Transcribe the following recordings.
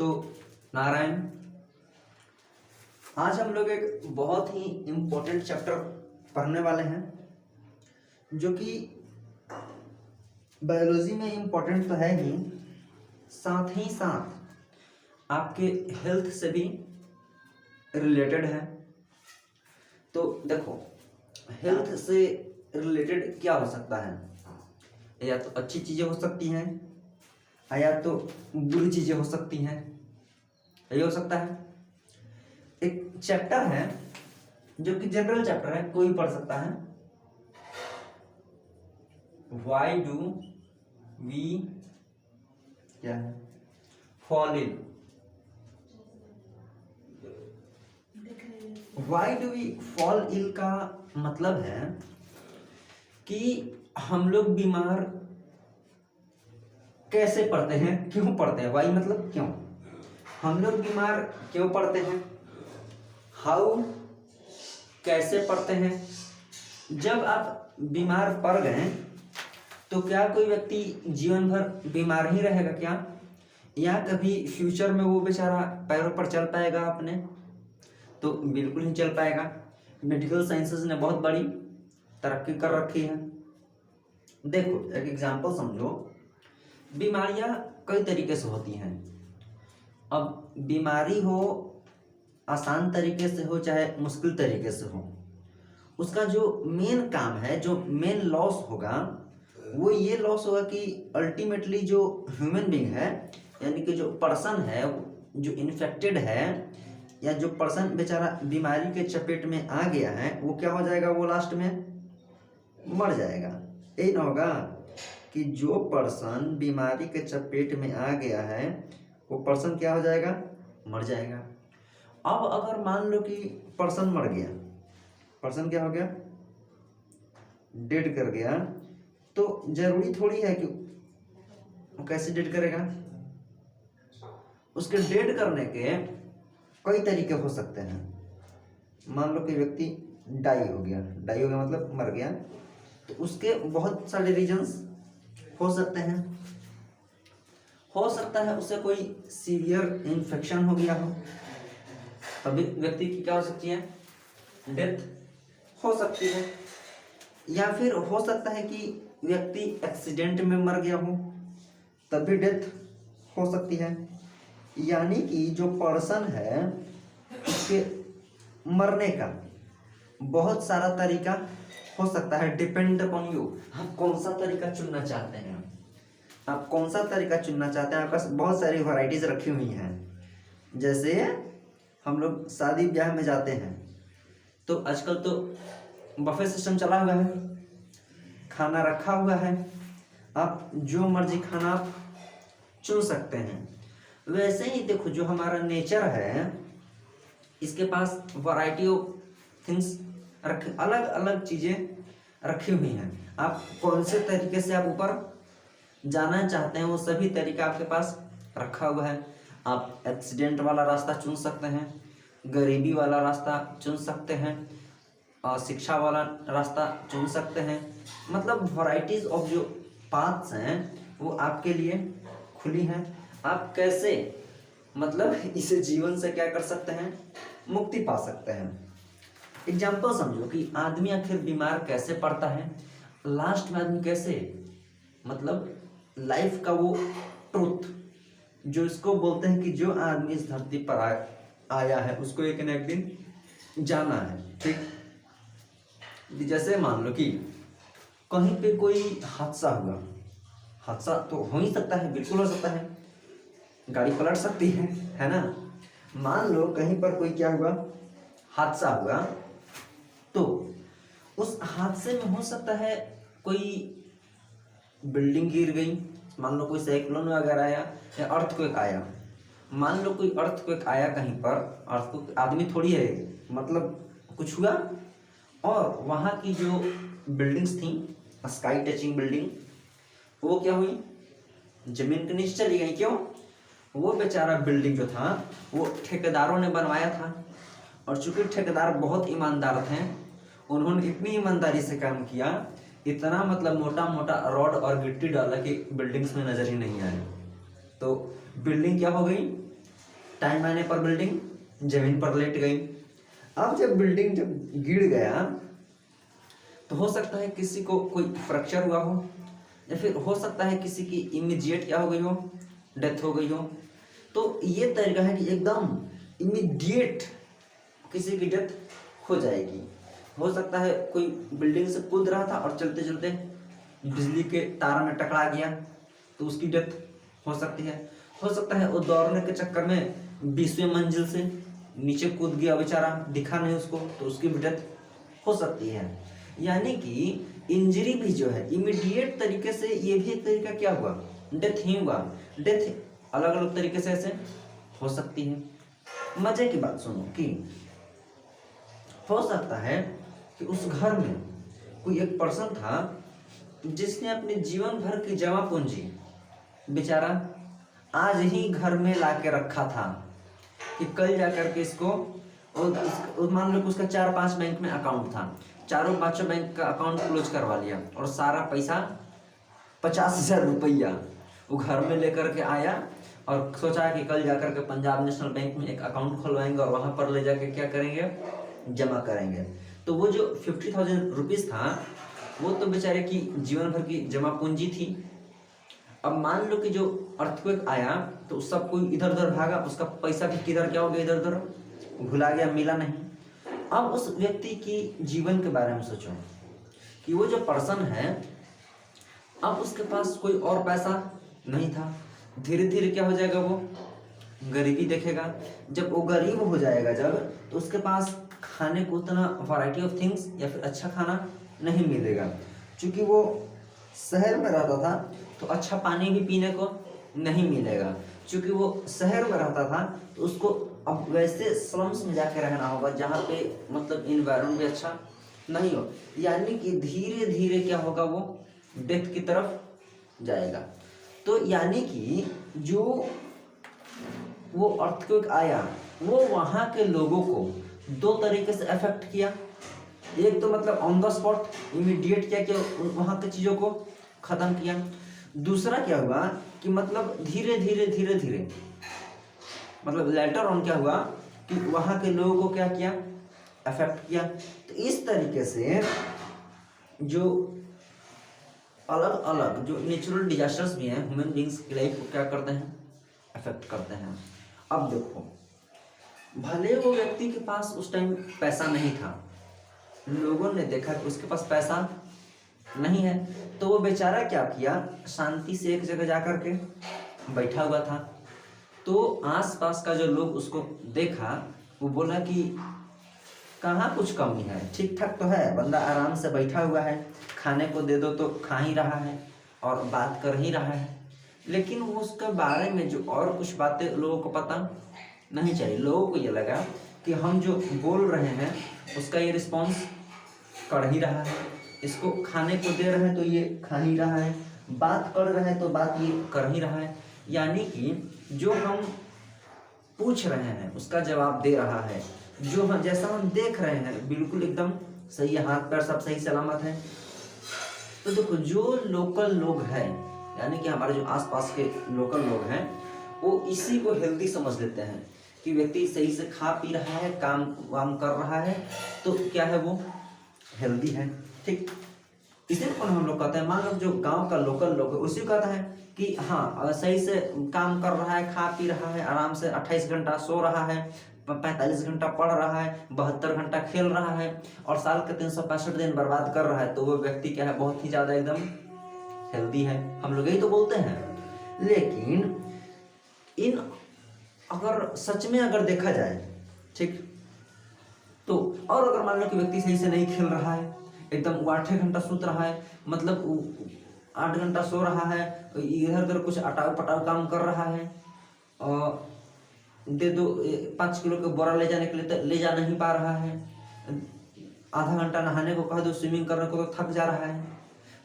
तो नारायण, आज हम लोग एक बहुत ही इम्पोर्टेंट चैप्टर पढ़ने वाले हैं जो कि बायोलॉजी में इम्पोर्टेंट तो है ही, साथ ही साथ आपके हेल्थ से भी रिलेटेड है। तो देखो, हेल्थ से रिलेटेड क्या हो सकता है? या तो अच्छी चीज़ें हो सकती हैं या तो बुरी चीज़ें हो सकती हैं। ये हो सकता है। एक चैप्टर है जो कि जनरल चैप्टर है, कोई पढ़ सकता है। वाई डू वी क्या है fall in, why do we fall ill का मतलब है कि हम लोग बीमार कैसे पड़ते हैं, क्यों पड़ते हैं। वाई मतलब क्यों, हम लोग बीमार क्यों पड़ते हैं। हाउ कैसे पड़ते हैं। जब आप बीमार पड़ गए तो क्या कोई व्यक्ति जीवन भर बीमार ही रहेगा क्या, या कभी फ्यूचर में वो बेचारा पैरों पर चल पाएगा अपने? तो बिल्कुल नहीं चल पाएगा। मेडिकल साइंसेस ने बहुत बड़ी तरक्की कर रखी है। देखो एक एग्जांपल समझो, बीमारियां कई तरीके से होती हैं। अब बीमारी हो आसान तरीके से हो चाहे मुश्किल तरीके से हो, उसका जो मेन काम है, जो मेन लॉस होगा वो ये लॉस होगा कि अल्टीमेटली जो ह्यूमन बीइंग है, यानी कि जो पर्सन है, जो इन्फेक्टेड है या जो पर्सन बेचारा बीमारी के चपेट में आ गया है, वो क्या हो जाएगा, वो लास्ट में मर जाएगा। यही ना होगा कि जो पर्सन बीमारी के चपेट में आ गया है वो पर्सन क्या हो जाएगा, मर जाएगा। अब अगर मान लो कि पर्सन मर गया, पर्सन क्या हो गया, डेड कर गया, तो जरूरी थोड़ी है कि वो कैसे डेड करेगा। उसके डेड करने के कई तरीके हो सकते हैं। मान लो कि व्यक्ति डाई हो गया मतलब मर गया, तो उसके बहुत सारे रीजंस हो सकते हैं। हो सकता है उसे कोई सीवियर इन्फेक्शन हो गया हो, तभी व्यक्ति की क्या हो सकती है, डेथ हो सकती है। या फिर हो सकता है कि व्यक्ति एक्सीडेंट में मर गया हो, तभी डेथ हो सकती है। यानी कि जो पर्सन है उसके मरने का बहुत सारा तरीका हो सकता है। डिपेंड अपॉन यू, आप कौन सा तरीका चुनना चाहते हैं। आप कौन सा तरीका चुनना चाहते हैं, आपके पास बहुत सारी वैरायटीज रखी हुई हैं। जैसे हम लोग शादी ब्याह में जाते हैं तो आजकल तो बफे सिस्टम चला हुआ है, खाना रखा हुआ है, आप जो मर्जी खाना आप चुन सकते हैं। वैसे ही देखो, जो हमारा नेचर है इसके पास वैरायटी ऑफ थिंग्स अलग अलग चीज़ें रखी हुई हैं। आप कौन से तरीके से आप ऊपर जाना चाहते हैं वो सभी तरीका आपके पास रखा हुआ है। आप एक्सीडेंट वाला रास्ता चुन सकते हैं, गरीबी वाला रास्ता चुन सकते हैं, और शिक्षा वाला रास्ता चुन सकते हैं। मतलब वैरायटीज ऑफ जो पाथ्स हैं वो आपके लिए खुली हैं। आप कैसे मतलब इस जीवन से क्या कर सकते हैं, मुक्ति पा सकते हैं। एग्जाम्पल समझो कि आदमी आखिर बीमार कैसे पड़ता है, लास्ट में आदमी कैसे मतलब लाइफ का वो ट्रुथ जो इसको बोलते हैं कि जो आदमी इस धरती पर आया है उसको एक न एक दिन जाना है। ठीक, जैसे मान लो कि कहीं पे कोई हादसा हुआ, हादसा तो हो ही सकता है, बिल्कुल हो सकता है, गाड़ी पलट सकती है ना। मान लो कहीं पर कोई क्या हुआ, हादसा हुआ, तो उस हादसे में हो सकता है कोई बिल्डिंग गिर गई, मान लो कोई साइक्लोन वगैरह आया या अर्थक्वेक आया। मान लो कोई अर्थक्वेक आया कहीं पर, अर्थक्वेक आदमी थोड़ी है, मतलब कुछ हुआ, और वहाँ की जो बिल्डिंग्स थी, स्काई टचिंग बिल्डिंग, वो क्या हुई, जमीन के नीचे चली गई। क्यों? वो बेचारा बिल्डिंग जो था वो ठेकेदारों ने बनवाया था, और चूंकि ठेकेदार बहुत ईमानदार थे, उन्होंने इतनी ईमानदारी से काम किया, इतना मतलब मोटा मोटा रॉड और गिट्टी डाला कि बिल्डिंग्स में नजर ही नहीं आए। तो बिल्डिंग क्या हो गई, टाइम आने पर बिल्डिंग जमीन पर लेट गई। अब जब बिल्डिंग जब गिर गया तो हो सकता है किसी को कोई फ्रैक्चर हुआ हो, या फिर हो सकता है किसी की इमीडिएट क्या हो गई हो, डेथ हो गई हो। तो ये तरीका है कि एकदम इमीडिएट किसी की डेथ हो जाएगी। हो सकता है कोई बिल्डिंग से कूद रहा था और चलते चलते बिजली के तार में टकरा गया तो उसकी डेथ हो सकती है। हो सकता है वो दौड़ने के चक्कर में 20वें मंजिल से नीचे कूद गया बेचारा, दिखा नहीं उसको, तो उसकी भी डेथ हो सकती है। यानी कि इंजरी भी जो है इमीडिएट तरीके से, ये भी एक तरीका क्या हुआ, डेथ ही हुआ। डेथ अलग अलग तरीके से ऐसे हो सकती है। मजे की बात सुनो कि हो सकता है कि उस घर में कोई एक पर्सन था जिसने अपने जीवन भर की जमा पूंजी बेचारा आज ही घर में ला के रखा था कि कल जाकर के इसको, और मान लो कि उसका 4-5 बैंक में अकाउंट था, चारों पांचों बैंक का अकाउंट क्लोज करवा लिया और सारा पैसा 50,000 रुपया वो घर में लेकर के आया और सोचा कि कल जाकर के पंजाब नेशनल बैंक में एक अकाउंट खुलवाएंगे और वहां पर ले जाके क्या करेंगे, जमा करेंगे। तो वो जो 50,000 रुपीज था वो तो बेचारे की जीवन भर की जमा पूंजी थी। अब मान लो कि जो अर्थक्वेक आया तो सब कोई इधर उधर भागा, उसका पैसा भी किधर क्या हो गया, इधर उधर भुला गया, मिला नहीं। अब उस व्यक्ति की जीवन के बारे में सोचो कि वो जो पर्सन है अब उसके पास कोई और पैसा नहीं था, धीरे धीरे क्या हो जाएगा, वो गरीबी देखेगा। जब वो गरीब हो जाएगा जब, तो उसके पास खाने को उतना वैरायटी ऑफ थिंग्स या फिर अच्छा खाना नहीं मिलेगा। क्योंकि वो शहर में रहता था तो अच्छा पानी भी पीने को नहीं मिलेगा। क्योंकि वो शहर में रहता था तो उसको अब वैसे स्लम्स में जाके रहना होगा जहाँ पे मतलब इन्वायरमेंट भी अच्छा नहीं हो। यानी कि धीरे धीरे क्या होगा, वो डेथ की तरफ जाएगा। तो यानी कि जो वो अर्थक्वेक आया वो वहाँ के लोगों को 2 तरीके से अफेक्ट किया। एक तो मतलब ऑन द स्पॉट इमीडिएट क्या किया, वहाँ की चीज़ों को ख़त्म किया। दूसरा क्या हुआ कि मतलब धीरे धीरे धीरे धीरे मतलब लेटर ऑन क्या हुआ कि वहाँ के लोगों को क्या किया, अफेक्ट किया। तो इस तरीके से जो अलग अलग जो नेचुरल डिजास्टर्स भी हैं ह्यूमन बींग्स की लाइफ को क्या करते हैं, अफेक्ट करते हैं। अब देखो, भले वो व्यक्ति के पास उस टाइम पैसा नहीं था, लोगों ने देखा कि उसके पास पैसा नहीं है, तो वो बेचारा क्या किया, शांति से एक जगह जाकर के बैठा हुआ था। तो आसपास का जो लोग उसको देखा, वो बोला कि कहाँ कुछ कमी है, ठीक ठाक तो है, बंदा आराम से बैठा हुआ है, खाने को दे दो तो खा ही रहा है और बात कर ही रहा है। लेकिन वो उसके बारे में जो और कुछ बातें लोगों को पता नहीं चाहिए। लोगों को ये लगा कि हम जो बोल रहे हैं उसका ये रिस्पॉन्स कर ही रहा है, इसको खाने को दे रहे हैं तो ये खा ही रहा है, बात कर रहे हैं तो बात ये कर ही रहा है। यानी कि जो हम पूछ रहे हैं उसका जवाब दे रहा है, जो हम जैसा हम देख रहे हैं बिल्कुल एकदम सही है, हाथ पैर सब सही सलामत है। तो देखो, जो लोकल लोग हैं यानी कि हमारे जो आसपास के लोकल लोग हैं वो इसी को हेल्दी समझ लेते हैं कि व्यक्ति सही से खा पी रहा है, काम वाम कर रहा है, तो क्या है, वो हेल्दी है। ठीक इसी को हम लोग कहते हैं, मान लो जो गांव का लोकल लोग है उसी को कहता है कि हाँ सही से काम कर रहा है, खा पी रहा है, आराम से 28 घंटा सो रहा है, 45 घंटा पढ़ रहा है, 72 घंटा खेल रहा है और साल के 365 दिन बर्बाद कर रहा है, तो वो व्यक्ति क्या है, बहुत ही ज्यादा एकदम हेल्दी है। हम लोग यही तो बोलते हैं। लेकिन इन अगर सच में अगर देखा जाए, ठीक, तो और अगर मान लो कि व्यक्ति सही से नहीं खेल रहा है, एकदम वो 8 घंटा सूत रहा है, मतलब 8 घंटा सो रहा है, इधर उधर कुछ अटाव पटाव काम कर रहा है, और दे दो 5 किलो का बोरा ले जाने के लिए तो ले जा नहीं पा रहा है, आधा घंटा नहाने को कह दो, स्विमिंग करने को तो थक जा रहा है।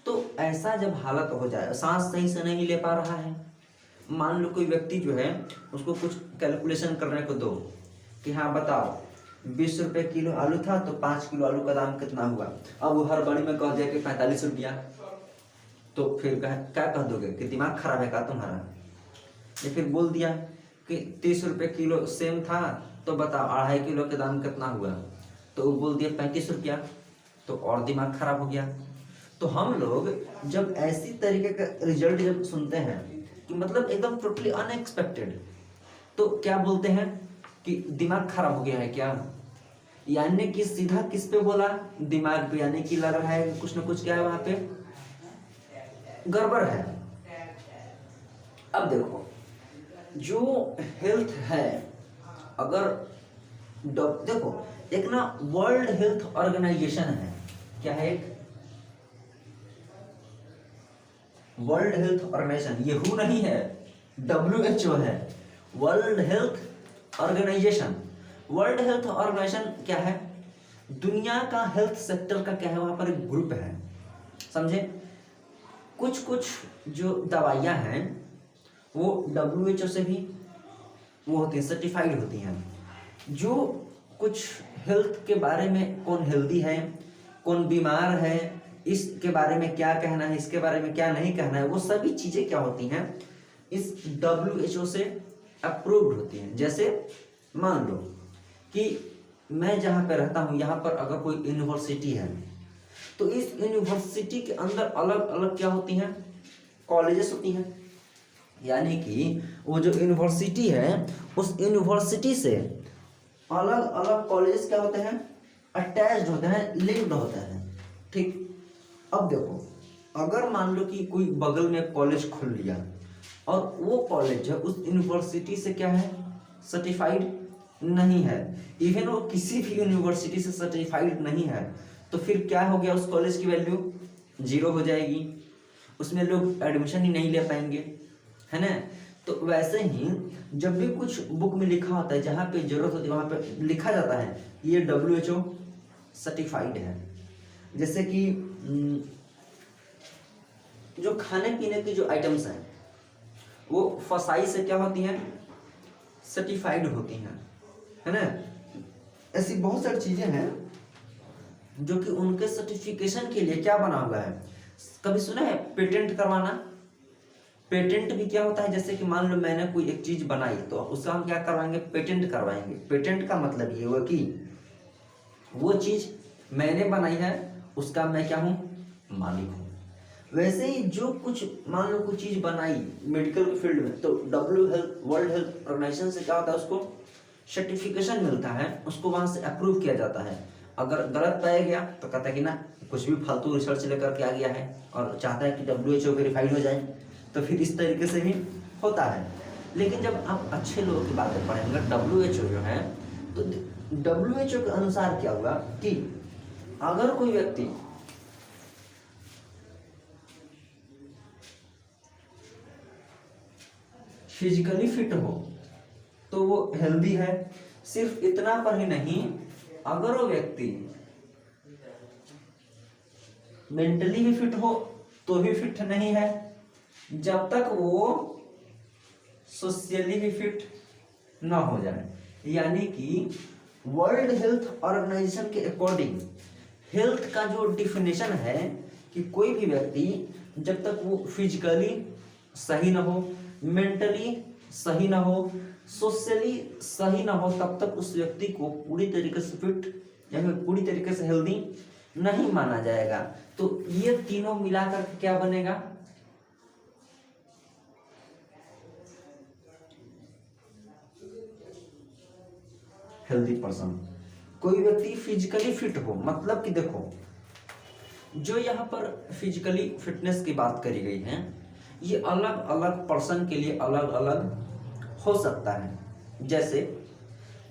तो ऐसा जब हालत हो जाए, सांस सही से नहीं ले पा रहा है, मान लो कोई व्यक्ति जो है उसको कुछ कैलकुलेशन करने को दो कि हाँ बताओ 20 रुपये किलो आलू था तो 5 किलो आलू का दाम कितना हुआ। अब वो हर बड़ी में कह दिया कि 45 रुपया, तो फिर क्या कह दोगे कि दिमाग खराब है का तुम्हारा। या फिर बोल दिया कि 30 रुपये किलो सेम था, तो बताओ 2.5 किलो के दाम कितना हुआ, तो वो बोल दिया 35 रुपया, तो और दिमाग खराब हो गया। तो हम लोग जब ऐसी तरीके का रिजल्ट जब सुनते हैं कि मतलब एकदम टोटली अनएक्सपेक्टेड, तो क्या बोलते हैं कि दिमाग खराब हो गया है क्या, यानी कि सीधा किस पे बोला, दिमाग पे, यानी कि लग रहा है कि कुछ ना कुछ क्या है वहां पे गड़बड़ है। अब देखो जो हेल्थ है, अगर देखो एक ना वर्ल्ड हेल्थ ऑर्गेनाइजेशन है, क्या है, एक वर्ल्ड हेल्थ ऑर्गेनाइजेशन, ये WHO नहीं है, WHO है, world health organization. World health organization क्या है, दुनिया का हेल्थ सेक्टर का क्या है, वहां पर एक ग्रुप है, समझे। कुछ कुछ जो दवाइयां हैं वो WHO से भी वो होती है, सर्टिफाइड होती हैं। जो कुछ हेल्थ के बारे में, कौन हेल्दी है, कौन बीमार है, इसके बारे में क्या कहना है, इसके बारे में क्या नहीं कहना है, वो सभी चीजें क्या होती हैं, इस WHO से अप्रूव्ड होती हैं। जैसे मान लो कि मैं जहाँ पे रहता हूँ, यहाँ पर अगर कोई यूनिवर्सिटी है, तो इस यूनिवर्सिटी के अंदर अलग अलग क्या होती हैं, कॉलेजेस होती हैं, यानी कि वो जो यूनिवर्सिटी है उस यूनिवर्सिटी से अलग अलग कॉलेजेस क्या होते हैं, अटैच्ड होते हैं, लिंक्ड होते हैं, ठीक। अब देखो अगर मान लो कि कोई बगल में कॉलेज खोल लिया और वो कॉलेज है उस यूनिवर्सिटी से क्या है, सर्टिफाइड नहीं है, इवन वो किसी भी यूनिवर्सिटी से सर्टिफाइड नहीं है, तो फिर क्या हो गया, उस कॉलेज की वैल्यू 0 हो जाएगी, उसमें लोग एडमिशन ही नहीं ले पाएंगे, है ना। तो वैसे ही जब भी कुछ बुक में लिखा होता है, जहाँ पे जरूरत होती है वहाँ पे लिखा जाता है ये WHO सर्टिफाइड है। जैसे कि जो खाने पीने की जो आइटम्स हैं वो फसाई से क्या होती हैं, सर्टिफाइड होती हैं, है ना। ऐसी बहुत सारी चीजें हैं जो कि उनके सर्टिफिकेशन के लिए क्या बना हुआ है। कभी सुना है पेटेंट करवाना, पेटेंट भी क्या होता है, जैसे कि मान लो मैंने कोई एक चीज बनाई तो उसका हम क्या करवाएंगे, पेटेंट करवाएंगे। पेटेंट का मतलब ये हुआ कि वो चीज मैंने बनाई है, उसका मैं क्या हूँ, मालिक हूँ। वैसे ही जो कुछ मान लो कोई चीज बनाई मेडिकल के फील्ड में, तो वर्ल्ड हेल्थ ऑर्गेनाइजेशन से क्या होता है, उसको सर्टिफिकेशन मिलता है, उसको वहां से अप्रूव किया जाता है। अगर गलत पाया गया तो कहता है कि ना कुछ भी फालतू रिसर्च लेकर के आ गया है और चाहता है कि WHO वेरीफाइड हो जाए, तो फिर इस तरीके से भी होता है। लेकिन जब आप अच्छे लोगों की बातें पढ़ेंगे, WHO जो है, तो WHO के अनुसार क्या हुआ कि अगर कोई व्यक्ति फिजिकली फिट हो तो वो हेल्दी है। सिर्फ इतना पर ही नहीं, अगर वो व्यक्ति मेंटली भी फिट हो तो भी फिट नहीं है, जब तक वो सोशली भी फिट ना हो जाए। यानी कि वर्ल्ड हेल्थ ऑर्गेनाइजेशन के अकॉर्डिंग हेल्थ का जो डिफिनेशन है कि कोई भी व्यक्ति जब तक वो फिजिकली सही ना हो, मेंटली सही ना हो, सोशली सही ना हो, तब तक उस व्यक्ति को पूरी तरीके से फिट या फिर पूरी तरीके से हेल्दी नहीं माना जाएगा। तो ये तीनों मिलाकर क्या बनेगा, हेल्दी पर्सन। कोई व्यक्ति फिजिकली फिट हो, मतलब कि देखो जो यहाँ पर फिजिकली फिटनेस की बात करी गई है, ये अलग अलग पर्सन के लिए अलग अलग हो सकता है। जैसे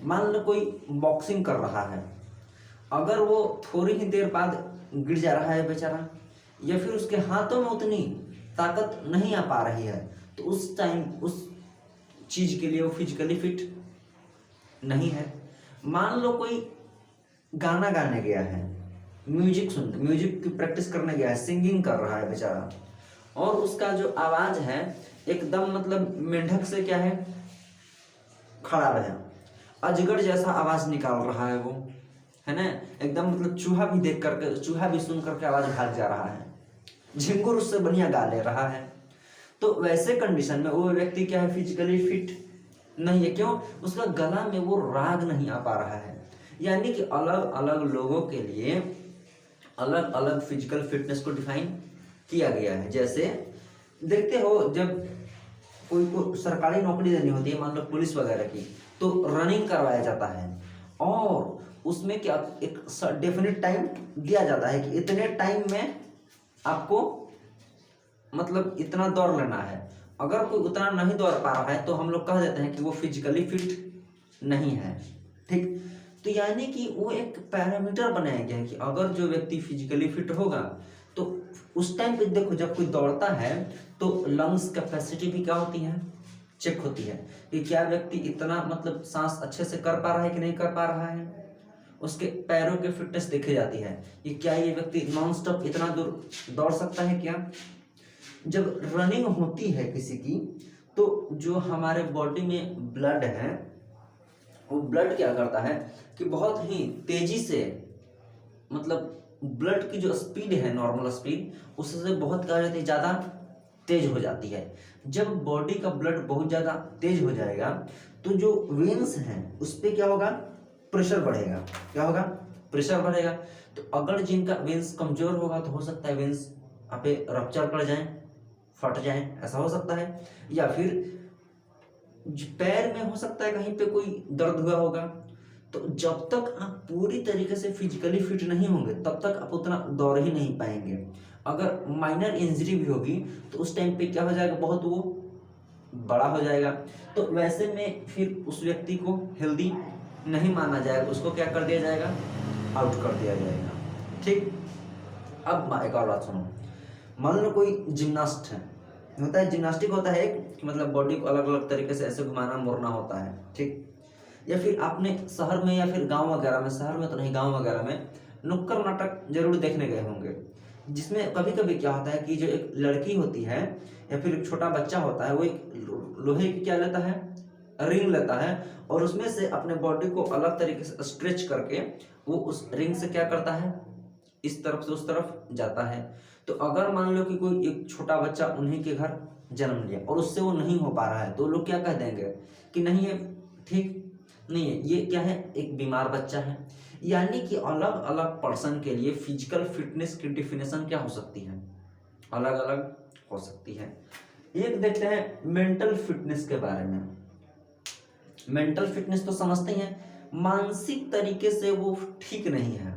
मान लो कोई बॉक्सिंग कर रहा है, अगर वो थोड़ी ही देर बाद गिर जा रहा है बेचारा, या फिर उसके हाथों में उतनी ताकत नहीं आ पा रही है, तो उस टाइम उस चीज के लिए वो फिजिकली फिट नहीं है। मान लो कोई गाना गाने गया है, म्यूजिक की प्रैक्टिस करने गया है, सिंगिंग कर रहा है बेचारा, और उसका जो आवाज है एकदम मतलब मेंढक से क्या है, खड़ा रहे, अजगर जैसा आवाज निकाल रहा है वो, है ना, एकदम मतलब चूहा भी देख करके, चूहा भी सुन करके आवाज भाग जा रहा है, झिंगुर उससे बढ़िया गा ले रहा है। तो वैसे कंडीशन में वो व्यक्ति क्या है, फिजिकली फिट नहीं है। क्यों? उसका गला में वो राग नहीं आ पा रहा है। यानी कि अलग अलग लोगों के लिए अलग अलग फिजिकल फिटनेस को डिफाइन किया गया है। जैसे देखते हो, जब कोई को सरकारी नौकरी देनी होती है, मान लो पुलिस वगैरह की, तो रनिंग करवाया जाता है और उसमें क्या एक डेफिनेट टाइम दिया जाता है कि इतने टाइम में आपको मतलब इतना दौड़ लेना है। अगर कोई उतना नहीं दौड़ पा रहा है तो हम लोग कह देते हैं कि वो फिजिकली फिट नहीं है। ठीक, तो यानी कि वो एक पैरामीटर बनाया गया है कि अगर जो व्यक्ति फिजिकली फिट होगा तो उस टाइम पे देखो, जब कोई दौड़ता है तो लंग्स कैपेसिटी भी क्या होती है, चेक होती है कि क्या व्यक्ति इतना मतलब सांस अच्छे से कर पा रहा है कि नहीं कर पा रहा है। उसके पैरों की फिटनेस देखी जाती है कि क्या ये व्यक्ति नॉन स्टॉप इतना दूर दौड़ सकता है क्या। जब रनिंग होती है किसी की, तो जो हमारे बॉडी में ब्लड है, वो ब्लड क्या करता है कि बहुत ही तेजी से, मतलब ब्लड की जो स्पीड है नॉर्मल स्पीड, उससे बहुत क्या हो जाती है, ज़्यादा तेज हो जाती है। जब बॉडी का ब्लड बहुत ज़्यादा तेज हो जाएगा तो जो वेन्स हैं उस पर क्या होगा, प्रेशर बढ़ेगा। क्या होगा? प्रेशर बढ़ेगा। तो अगर जिनका वेन्स कमजोर होगा तो हो सकता है वेन्स यहाँ पे रप्चर कर जाएं, फट जाएं, ऐसा हो सकता है। या फिर पैर में हो सकता है कहीं पे कोई दर्द हुआ होगा। तो जब तक आप पूरी तरीके से फिजिकली फिट नहीं होंगे तब तक आप उतना दौड़ ही नहीं पाएंगे। अगर माइनर इंजरी भी होगी तो उस टाइम पे क्या हो जाएगा, बहुत वो बड़ा हो जाएगा। तो वैसे में फिर उस व्यक्ति को हेल्दी नहीं माना जाएगा, उसको क्या कर दिया जाएगा, आउट कर दिया जाएगा। ठीक, अब एक और बात सुनो। मान लो कोई जिम्नास्ट है, होता है जिम्नास्टिक होता है कि मतलब बॉडी को अलग अलग तरीके से ऐसे घुमाना मोड़ना होता है। ठीक, या फिर आपने शहर में या फिर गांव वगैरह में, शहर में तो नहीं गांव वगैरह में नुक्कड़ नाटक जरूर देखने गए होंगे, जिसमें कभी कभी क्या होता है कि जो एक लड़की होती है या फिर एक छोटा बच्चा होता है, वो एक लोहे की क्या लेता है, रिंग लेता है और उसमें से अपने बॉडी को अलग तरीके से स्ट्रेच करके वो उस रिंग से क्या करता है, इस तरफ से उस तरफ जाता है। तो अगर मान लो कि कोई एक छोटा बच्चा उन्हीं के घर जन्म लिया और उससे वो नहीं हो पा रहा है, तो लोग क्या कह देंगे कि नहीं है, ठीक नहीं है, ये क्या है, एक बीमार बच्चा है। यानी कि अलग अलग पर्सन के लिए फिजिकल फिटनेस की डिफिनेशन क्या हो सकती है, अलग अलग हो सकती है। एक देखते हैं मेंटल फिटनेस के बारे में। मेंटल फिटनेस तो समझते ही हैं, मानसिक तरीके से वो ठीक नहीं है।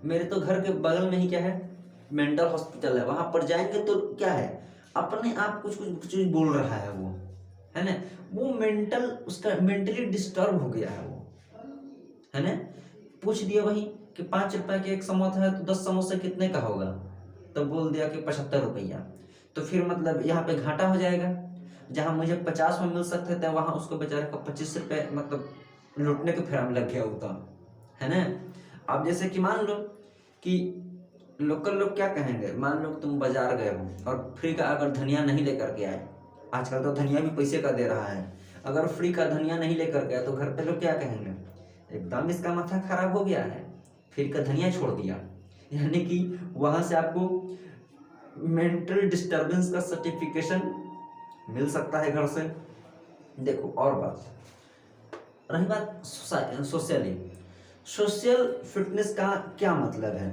मेरे तो घर के बगल में ही क्या है, मेंटल हॉस्पिटल है। वहां पर जाएंगे तो क्या है, अपने आप कुछ कुछ चीज बोल रहा है वो, है ना, वो मेंटल, उसका मेंटली डिस्टर्ब हो गया है वो, है ना। पूछ दिया वही कि 5 रुपए के एक समोसा है तो 10 समोसे कितने का होगा, तो बोल दिया कि 75 रुपया। तो फिर मतलब यहाँ पे घाटा हो जाएगा। जहाँ मुझे 50 में मिल सकते थे वहां उसको बेचारे को 25 रुपये मतलब लूटने के फेरा में लग गया होता, है ना। अब जैसे कि मान लो कि लोकल लोग क्या कहेंगे, मान लो तुम बाजार गए हो और फ्री का अगर धनिया नहीं लेकर के आए, आजकल तो धनिया भी पैसे का दे रहा है, अगर फ्री का धनिया नहीं लेकर के आए तो घर पे लोग क्या कहेंगे, एकदम इसका माथा खराब हो गया है, फिर का धनिया छोड़ दिया। यानी कि वहां से आपको मेंटल डिस्टरबेंस का सर्टिफिकेशन मिल सकता है घर से। देखो और बात रही बात सोशली, सोशल फिटनेस का क्या मतलब है।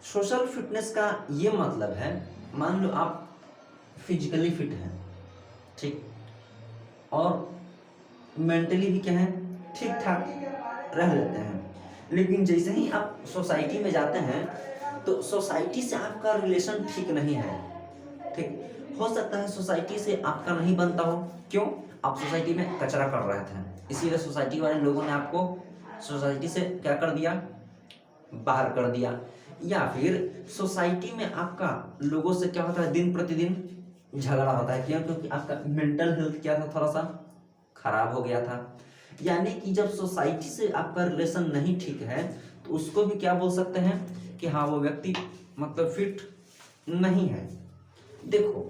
सोशल फिटनेस का ये मतलब है, मान लो आप फिजिकली फिट हैं, ठीक, और मेंटली भी क्या है, ठीक ठाक रह लेते हैं, लेकिन जैसे ही आप सोसाइटी में जाते हैं तो सोसाइटी से आपका रिलेशन ठीक नहीं है। ठीक, हो सकता है सोसाइटी से आपका नहीं बनता हो, क्यों, आप सोसाइटी में कचरा कर रहे थे, इसीलिए सोसाइटी वाले लोगों ने आपको सोसाइटी से क्या कर दिया, बाहर कर दिया। या फिर सोसाइटी में आपका लोगों से क्या होता है, दिन प्रतिदिन झगड़ा होता है, क्यों, क्योंकि आपका मेंटल हेल्थ क्या था, थोड़ा सा खराब हो गया था। यानी कि जब सोसाइटी से आपका रिलेशन नहीं ठीक है तो उसको भी क्या बोल सकते हैं कि हाँ वो व्यक्ति मतलब फिट नहीं है। देखो,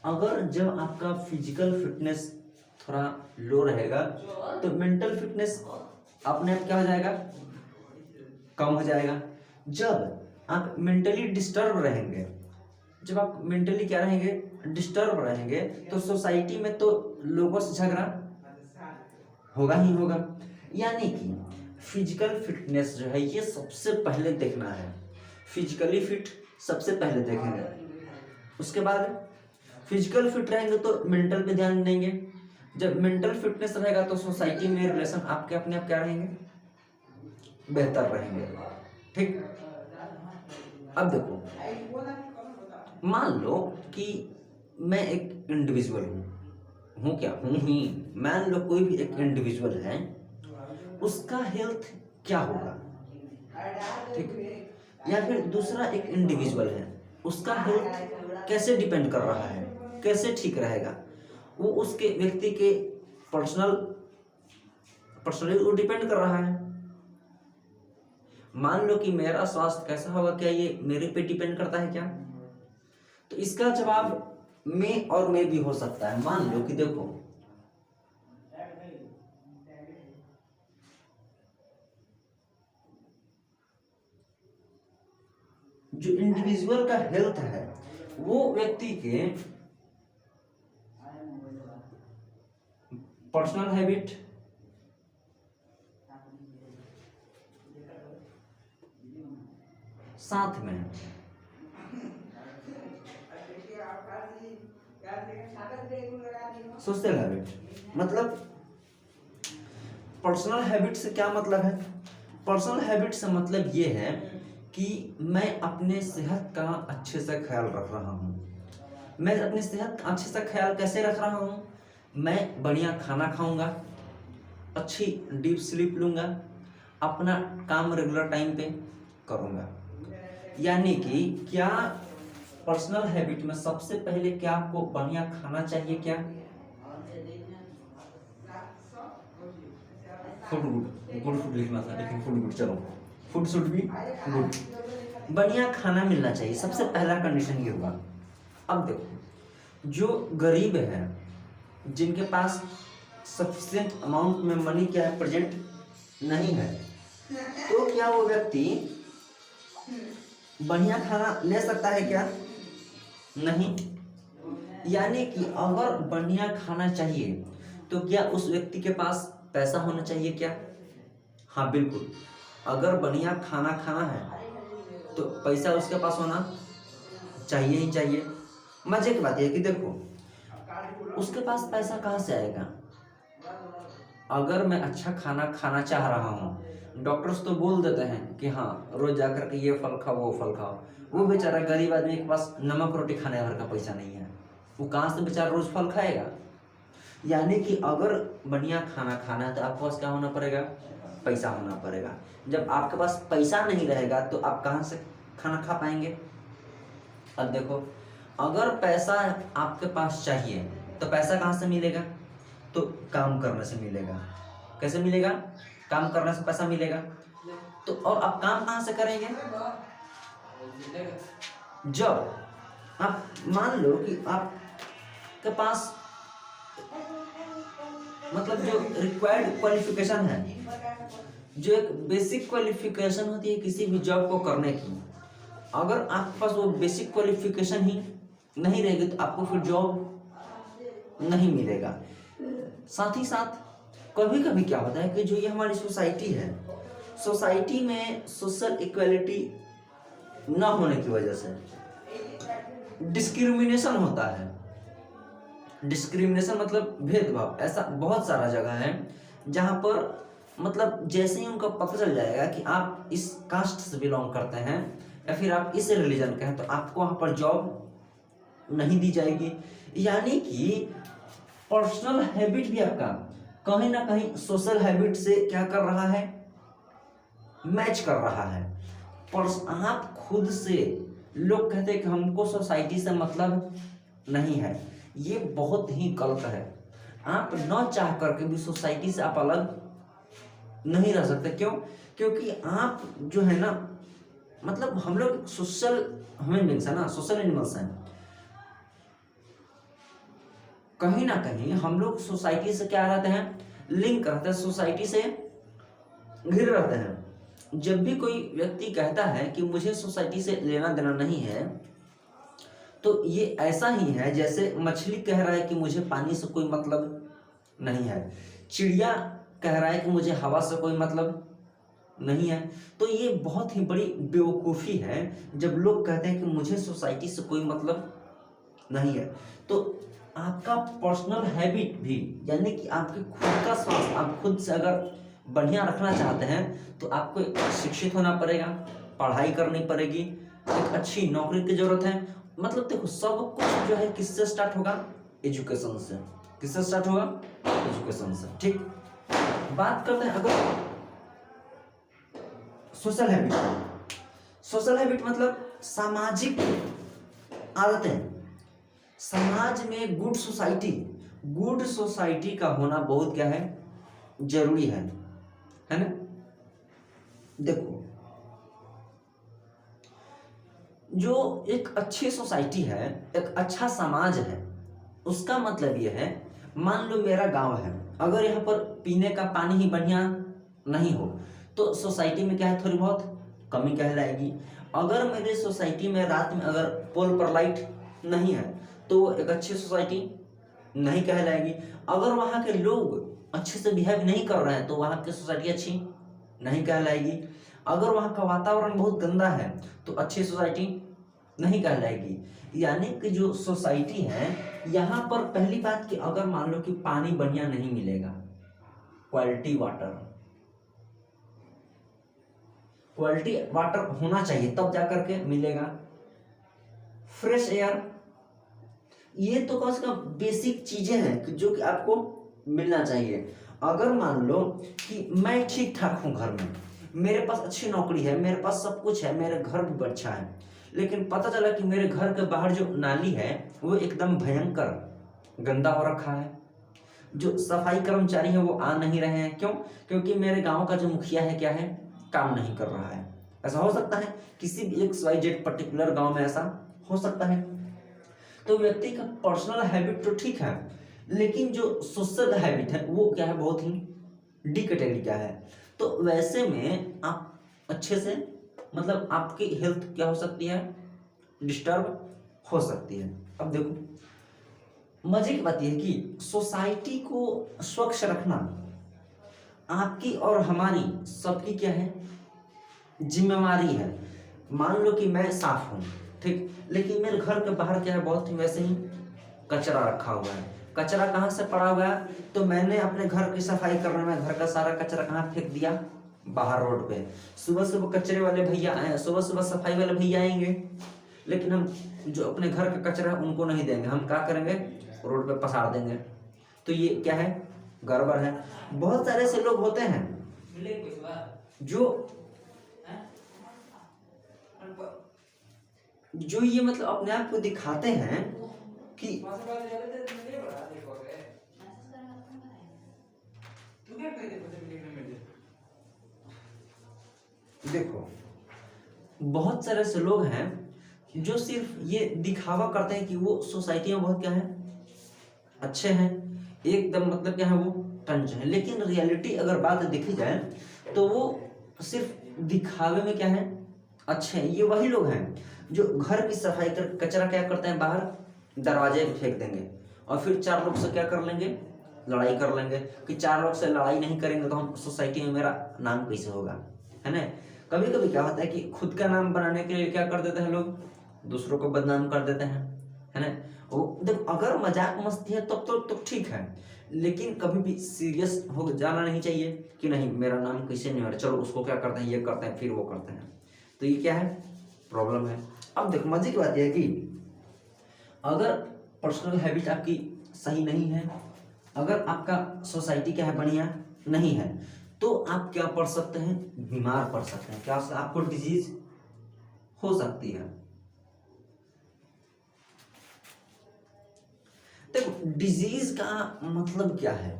अगर जब आपका फिजिकल फिटनेस थोड़ा लो रहेगा तो मेंटल फिटनेस अपने आप क्या हो जाएगा, कम हो जाएगा। जब आप मेंटली डिस्टर्ब रहेंगे, जब आप मेंटली क्या रहेंगे, डिस्टर्ब रहेंगे, तो सोसाइटी में तो लोगों से झगड़ा होगा ही होगा। यानी कि फिजिकल फिटनेस जो है ये सबसे पहले देखना है, फिजिकली फिट सबसे पहले देखेंगे। उसके बाद फिजिकल फिट रहेंगे तो मेंटल पे ध्यान देंगे। जब मेंटल फिटनेस रहेगा तो सोसाइटी में रिलेशन आपके अपने आप क्या रहेंगे, बेहतर रहेंगे। ठीक, अब देखो, मान लो कि मैं एक इंडिविजुअल हूँ क्या, हूँ ही, मान लो कोई भी एक इंडिविजुअल है, उसका हेल्थ क्या होगा, ठीक, या फिर दूसरा एक इंडिविजुअल है, उसका हेल्थ कैसे डिपेंड कर रहा है, कैसे ठीक रहेगा, वो उसके व्यक्ति के पर्सनली वो डिपेंड कर रहा है। मान लो कि मेरा स्वास्थ्य कैसा होगा, क्या ये मेरे पे डिपेंड करता है क्या? तो इसका जवाब मैं और मैं भी हो सकता है। मान लो कि देखो, जो इंडिविजुअल का हेल्थ है वो व्यक्ति के पर्सनल हैबिट, साथ में सोशल हैबिट। मतलब पर्सनल हैबिट से क्या मतलब है? पर्सनल हैबिट से मतलब ये है कि मैं अपने सेहत का अच्छे से ख्याल रख रहा हूँ। मैं अपनी सेहत का अच्छे से ख्याल कैसे रख रहा हूँ? मैं बढ़िया खाना खाऊंगा, अच्छी डीप स्लीप लूँगा, अपना काम रेगुलर टाइम पे करूँगा। यानी कि क्या पर्सनल हैबिट में सबसे पहले क्या आपको बढ़िया खाना चाहिए? क्या फूड गुड फूड लिखना था, लेकिन फूड गुड, चलो फूड शुड बी गुड, बढ़िया खाना मिलना चाहिए, सबसे पहला कंडीशन ये हुआ। अब देखो, जो गरीब है, जिनके पास सफिशिएंट अमाउंट में मनी क्या है, प्रेजेंट नहीं है, तो क्या वो व्यक्ति बढ़िया खाना ले सकता है क्या? नहीं। यानी कि अगर बढ़िया खाना चाहिए तो क्या उस व्यक्ति के पास पैसा होना चाहिए क्या? हाँ बिल्कुल, अगर बढ़िया खाना खाना है तो पैसा उसके पास होना चाहिए ही चाहिए। मजे की बात यह है कि देखो, उसके पास पैसा कहाँ से आएगा? अगर मैं अच्छा खाना खाना चाह रहा हूँ, डॉक्टर्स तो बोल देते हैं कि हाँ रोज जाकर के ये फल खाओ वो फल खाओ, वो बेचारा गरीब आदमी के पास नमक रोटी खाने भर का पैसा नहीं है, वो कहाँ से बेचारा रोज फल खाएगा? यानी कि अगर बढ़िया खाना खाना है तो आपके पास क्या होना पड़ेगा? पैसा होना पड़ेगा। जब आपके पास पैसा नहीं रहेगा तो आप कहाँ से खाना खा पाएंगे? अब देखो, अगर पैसा आपके पास चाहिए तो पैसा कहाँ से मिलेगा? तो काम करने से मिलेगा। कैसे मिलेगा? काम करने से पैसा मिलेगा। तो और आप काम कहाँ से करेंगे? जब आप मान लो कि आपके पास मतलब जो रिक्वायर्ड क्वालिफिकेशन है, जो एक बेसिक क्वालिफिकेशन होती है किसी भी जॉब को करने की, अगर आपके पास वो बेसिक क्वालिफिकेशन ही नहीं रहेगी तो आपको फिर जॉब नहीं मिलेगा। साथ ही साथ कभी कभी क्या होता है कि जो ये हमारी सोसाइटी है, सोसाइटी में सोशल इक्वालिटी ना होने की वजह से डिस्क्रिमिनेशन होता है। डिस्क्रिमिनेशन मतलब भेदभाव। ऐसा बहुत सारा जगह है जहाँ पर मतलब जैसे ही उनको पता चल जाएगा कि आप इस कास्ट से बिलोंग करते हैं या फिर आप इस रिलीजन के हैं, तो आपको वहाँ पर जॉब नहीं दी जाएगी। यानी कि पर्सनल हैबिट भी आपका कहीं ना कहीं सोशल हैबिट से क्या कर रहा है? मैच कर रहा है। पर आप खुद से, लोग कहते हैं कि हमको सोसाइटी से मतलब नहीं है, ये बहुत ही गलत है। आप न चाह करके भी सोसाइटी से आप अलग नहीं रह सकते। क्यों? क्योंकि आप जो है ना, मतलब हम लोग सोशल ह्यूमन बीइंग्स है ना, सोशल एनिमल्स हैं। कहीं ना कहीं हम लोग सोसाइटी से क्या रहते हैं? लिंक रहते हैं, सोसाइटी से घिर रहते हैं। जब भी कोई व्यक्ति कहता है कि मुझे सोसाइटी से लेना देना नहीं है, तो ये ऐसा ही है जैसे मछली कह रहा है कि मुझे पानी से कोई मतलब नहीं है। चिड़िया कह रहा है कि मुझे हवा से कोई मतलब नहीं है। तो ये बहुत ही बड़ी बेवकूफ़ी है जब लोग कहते हैं कि मुझे सोसाइटी से कोई मतलब नहीं है। तो आपका पर्सनल हैबिट भी, यानी कि आपके खुद का स्वास्थ्य आप खुद से अगर बढ़िया रखना चाहते हैं तो आपको शिक्षित होना पड़ेगा, पढ़ाई करनी पड़ेगी, एक अच्छी नौकरी की जरूरत है। मतलब देखो सब कुछ जो है किससे स्टार्ट होगा? एजुकेशन से। किससे स्टार्ट होगा? एजुकेशन से। ठीक, बात करते हैं अगर सोशल हैबिट। सोशल हैबिट मतलब सामाजिक आदतें। समाज में गुड सोसाइटी का होना बहुत क्या है? जरूरी है ना? देखो जो एक अच्छी सोसाइटी है, एक अच्छा समाज है, उसका मतलब यह है, मान लो मेरा गांव है, अगर यहाँ पर पीने का पानी ही बढ़िया नहीं हो तो सोसाइटी में क्या है? थोड़ी बहुत कमी कहलाएगी। अगर मेरे सोसाइटी में रात में अगर पोल पर लाइट नहीं है तो एक अच्छी सोसाइटी नहीं कहलाएगी। अगर वहाँ के लोग अच्छे से बिहेव नहीं कर रहे हैं तो वहाँ की सोसाइटी अच्छी नहीं कहलाएगी। अगर वहाँ का वातावरण बहुत गंदा है तो अच्छी सोसाइटी नहीं कहलाएगी। यानी कि जो सोसाइटी है यहाँ पर पहली बात कि अगर मान लो कि पानी बढ़िया नहीं मिलेगा, क्वालिटी वाटर होना चाहिए तब जाकर के मिलेगा। फ्रेश एयर, ये तो कम से कम बेसिक चीजें हैं कि जो कि आपको मिलना चाहिए। अगर मान लो कि मैं ठीक ठाक हूँ घर में, मेरे पास अच्छी नौकरी है, मेरे पास सब कुछ है, मेरे घर भी अच्छा है, लेकिन पता चला कि मेरे घर के बाहर जो नाली है वो एकदम भयंकर गंदा हो रखा है, जो सफाई कर्मचारी है वो आ नहीं रहे हैं। क्यों? क्योंकि मेरे गांव का जो मुखिया है क्या है? काम नहीं कर रहा है। ऐसा हो सकता है किसी भी XYZ पर्टिकुलर गांव में ऐसा हो सकता है। तो व्यक्ति का पर्सनल हैबिट तो ठीक है, लेकिन जो सोशल हैबिट है वो क्या है? बहुत ही डी कैटेगरी का है। तो वैसे में आप अच्छे से मतलब आपकी हेल्थ क्या हो सकती है? डिस्टर्ब हो सकती है। अब देखो मजे की बात यह है कि सोसाइटी को स्वच्छ रखना आपकी और हमारी सबकी क्या है? जिम्मेवारी है। मान लो कि मैं साफ हूँ, ठीक, लेकिन मेरे घर के बाहर क्या है? बहुत ही वैसे ही कचरा रखा हुआ है। कचरा कहाँ से पड़ा हुआ है? तो मैंने अपने घर की सफाई करने में घर का सारा कचरा कहाँ फेंक दिया? बाहर रोड पे। सुबह सुबह कचरे वाले भैया आए, सुबह सुबह सफाई वाले भैया आएंगे, लेकिन हम जो अपने घर का कचरा है उनको नहीं देंगे, हम क्या करेंगे? रोड पे पसार देंगे। तो ये क्या है? गड़बड़ है। बहुत सारे ऐसे लोग होते हैं जो ये मतलब अपने आप को दिखाते हैं कि देखो बहुत सारे ऐसे लोग हैं जो सिर्फ ये दिखावा करते हैं कि वो सोसाइटी में बहुत क्या है? अच्छे हैं, एकदम मतलब क्या है? वो टंच है। लेकिन रियलिटी अगर बात देखी जाए तो वो सिर्फ दिखावे में क्या है? अच्छे हैं। ये वही लोग हैं जो घर की सफाई कर कचरा क्या करते हैं? बाहर दरवाजे पे फेंक देंगे और फिर चार लोग से क्या कर लेंगे? लड़ाई कर लेंगे कि चार लोग से लड़ाई नहीं करेंगे तो हम सोसाइटी में मेरा नाम कैसे होगा, है ना? कभी कभी क्या होता है कि खुद का नाम बनाने के लिए क्या कर देते हैं लोग? दूसरों को बदनाम कर देते हैं, है ना? वो देखो अगर मजाक मस्ती है तब तो ठीक है, लेकिन कभी भी सीरियस हो जाना नहीं चाहिए कि नहीं मेरा नाम कैसे नहीं हो रहा, चलो उसको क्या करते हैं? ये करते हैं, फिर वो करते हैं। तो ये क्या है? प्रॉब्लम है। अब देखो मजे की बात यह है कि अगर पर्सनल हैबिट आपकी सही नहीं है, अगर आपका सोसाइटी क्या है? बढ़िया नहीं है, तो आप क्या पढ़ सकते हैं? बीमार पड़ सकते हैं। क्या आपको डिजीज हो सकती है। देखो डिजीज का मतलब क्या है?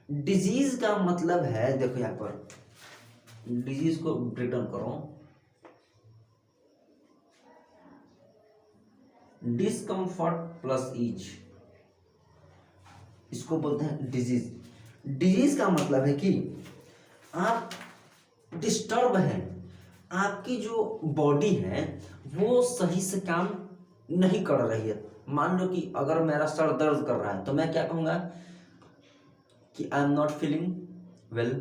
डिजीज का मतलब है, देखो यहां पर डिजीज को ब्रेक डाउन करो, डिस्कम्फर्ट प्लस ईज, इसको बोलते हैं डिजीज। डिजीज का मतलब है कि आप डिस्टर्ब हैं, आपकी जो बॉडी है वो सही से काम नहीं कर रही है। मान लो कि अगर मेरा सर दर्द कर रहा है तो मैं क्या कहूँगा कि I am not feeling well,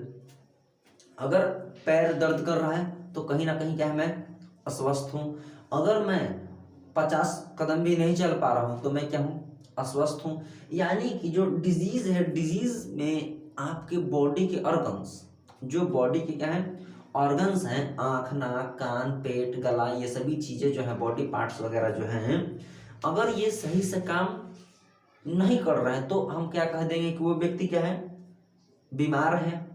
अगर पैर दर्द कर रहा है तो कहीं ना कहीं क्या है, मैं अस्वस्थ हूँ। अगर मैं 50 कदम भी नहीं चल पा रहा हूँ तो मैं क्या हूँ, अस्वस्थ हूँ। यानी कि जो डिजीज है, डिजीज में आपके बॉडी के ऑर्गन्स, जो बॉडी के क्या है ऑर्गन्स हैं, आँख, नाक, कान, पेट, गला, ये सभी चीज़ें जो है बॉडी पार्ट्स वगैरह जो हैं, अगर ये सही से काम नहीं कर रहे हैं तो हम क्या कह देंगे कि वो व्यक्ति क्या है, बीमार है।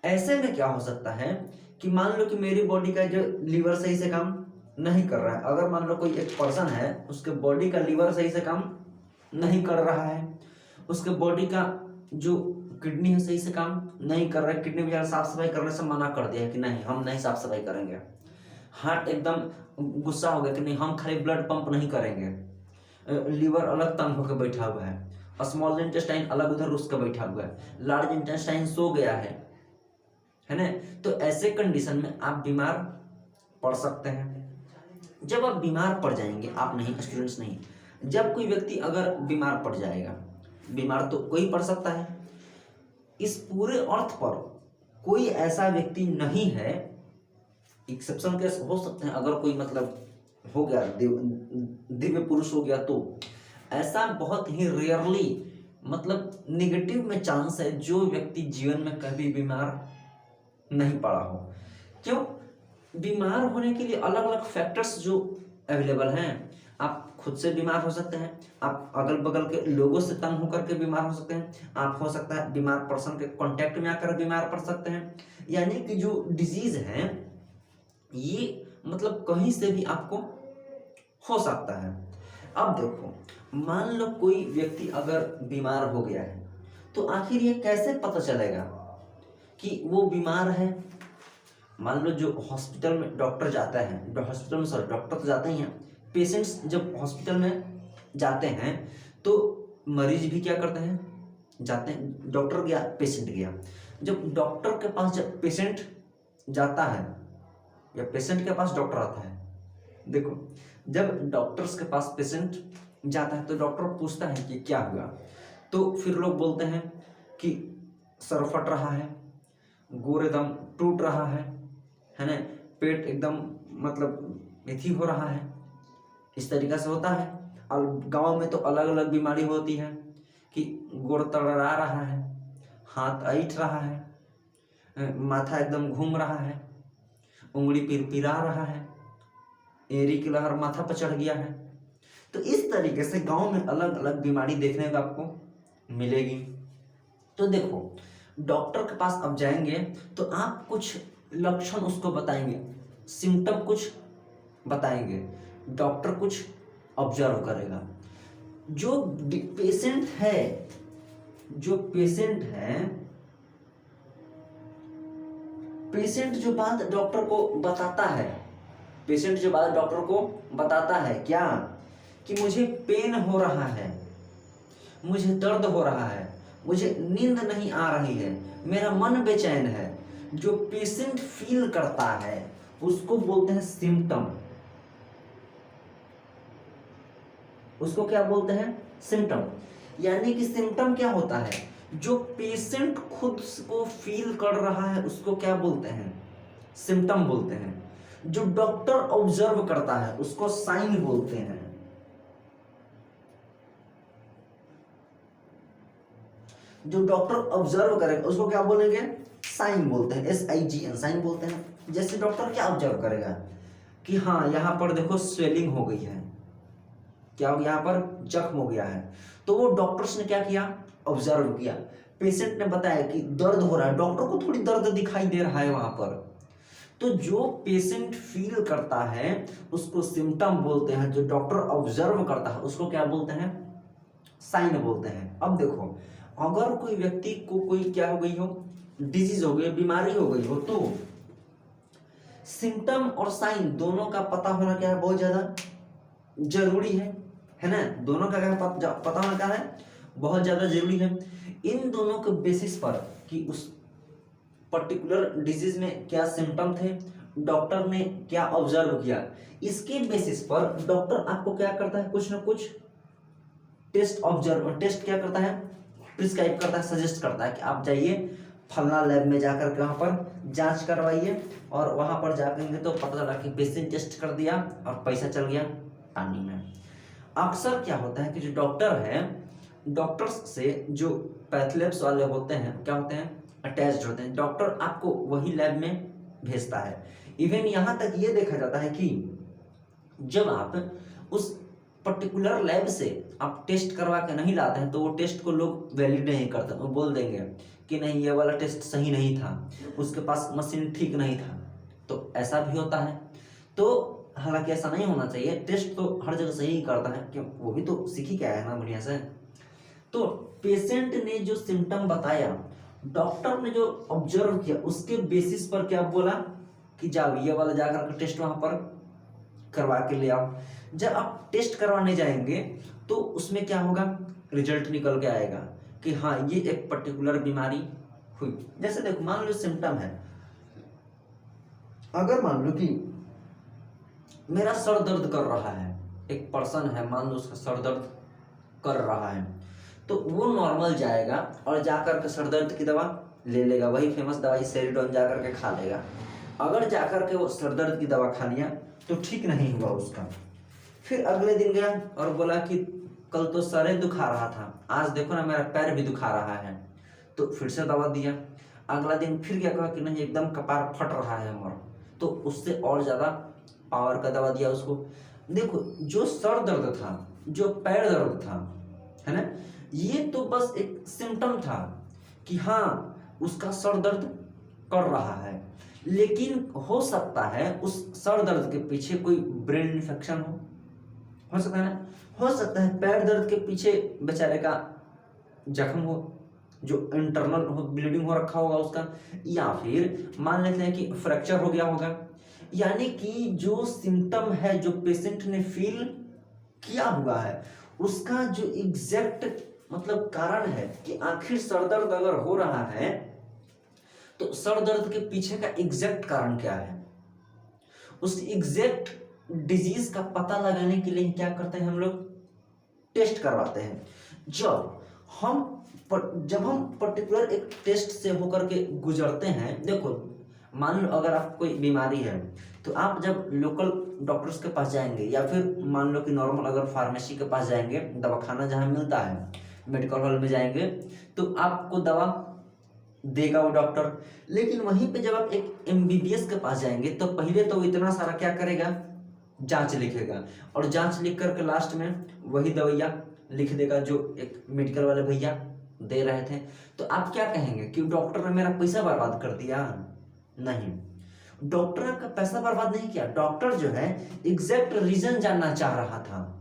ऐसे में क्या हो सकता है कि मान लो कि मेरी बॉडी का जो लीवर सही से काम नहीं कर रहा है। अगर मान लो कोई एक पर्सन है, उसके बॉडी का लीवर सही से काम नहीं कर रहा है, उसके बॉडी का जो किडनी है सही से काम नहीं कर रहा है, किडनी बेचारा साफ सफाई करने से मना कर दिया है कि नहीं हम नहीं साफ सफाई करेंगे। हार्ट एकदम गुस्सा हो गया कि नहीं हम खाली ब्लड पंप नहीं करेंगे। लीवर अलग तंग होकर बैठा हुआ है, स्मॉल इंटेस्टाइन अलग उधर रुस कर बैठा हुआ है, लार्ज इंटेस्टाइन सो गया है ना। तो ऐसे कंडीशन में आप बीमार पड़ सकते हैं। जब आप बीमार पड़ जाएंगे, आप नहीं, स्टूडेंट्स नहीं, जब कोई व्यक्ति अगर बीमार पड़ जाएगा, बीमार तो कोई पड़ सकता है, इस पूरे अर्थ पर कोई ऐसा व्यक्ति नहीं है, एक्सेप्शन केस हो सकते हैं, अगर कोई मतलब हो गया दिव्य पुरुष हो गया तो ऐसा बहुत ही रेयरली, मतलब नेगेटिव में चांस है जो व्यक्ति जीवन में कभी बीमार नहीं पड़ा हो। क्यों? बीमार होने के लिए अलग अलग फैक्टर्स जो अवेलेबल हैं। आप खुद से बीमार हो सकते हैं, आप अगल बगल के लोगों से तंग होकर के बीमार हो सकते हैं, आप हो सकता है बीमार पर्सन के कांटेक्ट में आकर बीमार पड़ सकते हैं। यानी कि जो डिजीज है ये मतलब कहीं से भी आपको हो सकता है। अब देखो, मान लो कोई व्यक्ति अगर बीमार हो गया है तो आखिर ये कैसे पता चलेगा कि वो बीमार है? मान लो जो हॉस्पिटल में डॉक्टर जाता है, हॉस्पिटल में सॉरी डॉक्टर तो जाते ही हैं, पेशेंट्स जब हॉस्पिटल में जाते हैं तो मरीज भी क्या करते हैं, जाते हैं। डॉक्टर गया, पेशेंट गया, जब डॉक्टर के पास जब पेशेंट जाता है या पेशेंट के पास डॉक्टर आता है, देखो जब डॉक्टर्स के पास पेशेंट जाता है तो डॉक्टर पूछता है कि क्या हुआ, तो फिर लोग बोलते हैं कि सर फट रहा है, गोर एकदम टूट रहा है ना, पेट एकदम मतलब मेथी हो रहा है, इस तरीक़ा से होता है। और गांव में तो अलग अलग बीमारी होती है कि गोड़ तड़रा रहा है, हाथ ऐठ रहा है, माथा एकदम घूम रहा है, उंगली पिरपिरा रहा है, एड़ी की लहर माथा पर चढ़ गया है। तो इस तरीके से गांव में अलग अलग बीमारी देखने को आपको मिलेगी। तो देखो, डॉक्टर के पास अब जाएंगे तो आप कुछ लक्षण उसको बताएंगे, सिम्टम कुछ बताएंगे, डॉक्टर कुछ ऑब्जर्व करेगा। जो पेशेंट है, पेशेंट जो बात डॉक्टर को बताता है, पेशेंट जो बात डॉक्टर को बताता है क्या, कि मुझे पेन हो रहा है, मुझे दर्द हो रहा है, मुझे नींद नहीं आ रही है, मेरा मन बेचैन है, जो पेशेंट फील करता है उसको बोलते हैं सिम्टम। उसको क्या बोलते हैं? सिम्टम। यानी कि सिम्टम क्या होता है? जो पेशेंट खुद को फील कर रहा है उसको क्या बोलते हैं? सिम्टम बोलते हैं। जो डॉक्टर ऑब्जर्व करता है उसको साइन बोलते हैं। जो डॉक्टर ऑब्जर्व करेगा उसको क्या बोलेंगे? साइन बोलते हैं, SIGN, साइन बोलते हैं। जैसे डॉक्टर क्या ऑब्जर्व करेगा कि हाँ यहाँ पर देखो स्वेलिंग हो गई है, क्या हो गया, यहाँ पर जख्म हो गया है, तो वो डॉक्टर्स ने क्या किया? ऑब्जर्व किया। पेशेंट ने बताया कि दर्द हो रहा है, डॉक्टर को थोड़ी दर्द दिखाई दे रहा है वहां पर, तो जो पेशेंट फील करता है उसको सिम्टम बोलते हैं, जो डॉक्टर ऑब्जर्व करता है उसको क्या बोलते हैं? साइन बोलते हैं। अब देखो, अगर कोई व्यक्ति को कोई क्या हो गई हो, डिजीज हो गई, बीमारी हो गई हो, तो सिम्टम और साइन दोनों का पता होना क्या है? बहुत ज्यादा जरूरी है ना। दोनों का क्या पता होना क्या है? बहुत ज्यादा जरूरी है। इन दोनों के बेसिस पर कि उस पर्टिकुलर डिजीज में क्या सिम्टम थे, डॉक्टर ने क्या ऑब्जर्व किया, इसके बेसिस पर डॉक्टर आपको क्या करता है? कुछ ना कुछ टेस्ट क्या करता है? प्रिस्क्राइब करता है, सजेस्ट करता है कि आप जाइए फलना लैब में जाकर के वहाँ पर जांच करवाइए, और वहाँ पर जाकर तो पता चला कि बेसिन टेस्ट कर दिया और पैसा चल गया पानी में। अक्सर क्या होता है कि जो डॉक्टर है, डॉक्टर्स से जो पैथलैब्स वाले होते हैं क्या होते हैं, अटैच्ड होते हैं। डॉक्टर आपको वही लैब में भेजता है। इवन यहाँ तक ये देखा जाता है कि जब आप उस पर्टिकुलर लैब से आप टेस्ट करवा के नहीं लाते हैं तो वो टेस्ट को लोग वैलिड नहीं करते, वो बोल देंगे कि नहीं ये वाला टेस्ट सही नहीं था, उसके पास मशीन ठीक नहीं था। तो ऐसा भी होता है। तो हालांकि ऐसा नहीं होना चाहिए, टेस्ट तो हर जगह सही ही करता है, क्यों, वो भी तो सीख ही के आया है ना बढ़िया से। तो पेशेंट ने जो सिम्टम बताया, डॉक्टर ने जो ऑब्जर्व किया उसके बेसिस पर क्या बोला कि जाओ ये वाला जाकर के टेस्ट वहां पर करवा के ले आओ। जब आप टेस्ट करवाने जाएंगे तो उसमें क्या होगा, रिजल्ट निकल के आएगा कि हाँ ये एक पर्टिकुलर बीमारी हुई। जैसे देखो, मान लो सिम्टम है, अगर मान लो कि मेरा सर दर्द कर रहा है, एक पर्सन है मान लो उसका सर दर्द कर रहा है, तो वो नॉर्मल जाएगा और जाकर के सर दर्द की दवा ले लेगा, वही फेमस दवाई सेरिडोन जाकर के खा लेगा। अगर जाकर के वो सर दर्द की दवा खा लिया तो ठीक नहीं हुआ उसका, फिर अगले दिन गया और बोला कि कल तो सर दुखा रहा था, आज देखो ना मेरा पैर भी दुखा रहा है, तो फिर से दवा दिया। अगला दिन फिर क्या कहा कि नहीं एकदम कपार फट रहा है हमारा, तो उससे और ज़्यादा पावर का दवा दिया उसको। देखो, जो सर दर्द था, जो पैर दर्द था, है ना, ये तो बस एक सिम्टम था कि हाँ उसका सर दर्द कर रहा है, लेकिन हो सकता है उस सर दर्द के पीछे कोई ब्रेन इन्फेक्शन हो सकता है ना, हो सकता है पैर दर्द के पीछे बेचारे का जख्म हो, जो इंटरनल हो, ब्लीडिंग हो रखा होगा उसका, या फिर मान लेते हैं कि फ्रैक्चर हो गया होगा। यानी कि जो सिम्टम है, जो पेशेंट ने फील किया हुआ है, उसका जो एग्जैक्ट मतलब कारण है कि आखिर सर दर्द अगर हो रहा है तो सर दर्द के पीछे का एग्जैक्ट कारण क्या है, उस एग्जैक्ट डिजीज का पता लगाने के लिए क्या करते हैं हम लोग, टेस्ट करवाते हैं। जब हम पर्टिकुलर एक टेस्ट से होकर के गुजरते हैं, देखो मान लो अगर आप कोई बीमारी है तो आप जब लोकल डॉक्टर्स के पास जाएंगे या फिर मान लो कि नॉर्मल अगर फार्मेसी के पास जाएंगे, दवाखाना जहाँ मिलता है, मेडिकल हॉल में जाएंगे, तो आपको दवा देगा वो डॉक्टर। लेकिन वहीं पे जब आप एक एमबीबीएस के पास जाएंगे तो पहले तो इतना सारा क्या करेगा, जांच लिखेगा, और जांच लिख करके लास्ट में वही दवाइयाँ लिख देगा जो एक मेडिकल वाले भैया दे रहे थे। तो आप क्या कहेंगे कि डॉक्टर ने मेरा पैसा बर्बाद कर दिया? नहीं, डॉक्टर ने आपका पैसा बर्बाद नहीं किया, डॉक्टर जो है एग्जैक्ट रीजन जानना चाह रहा था।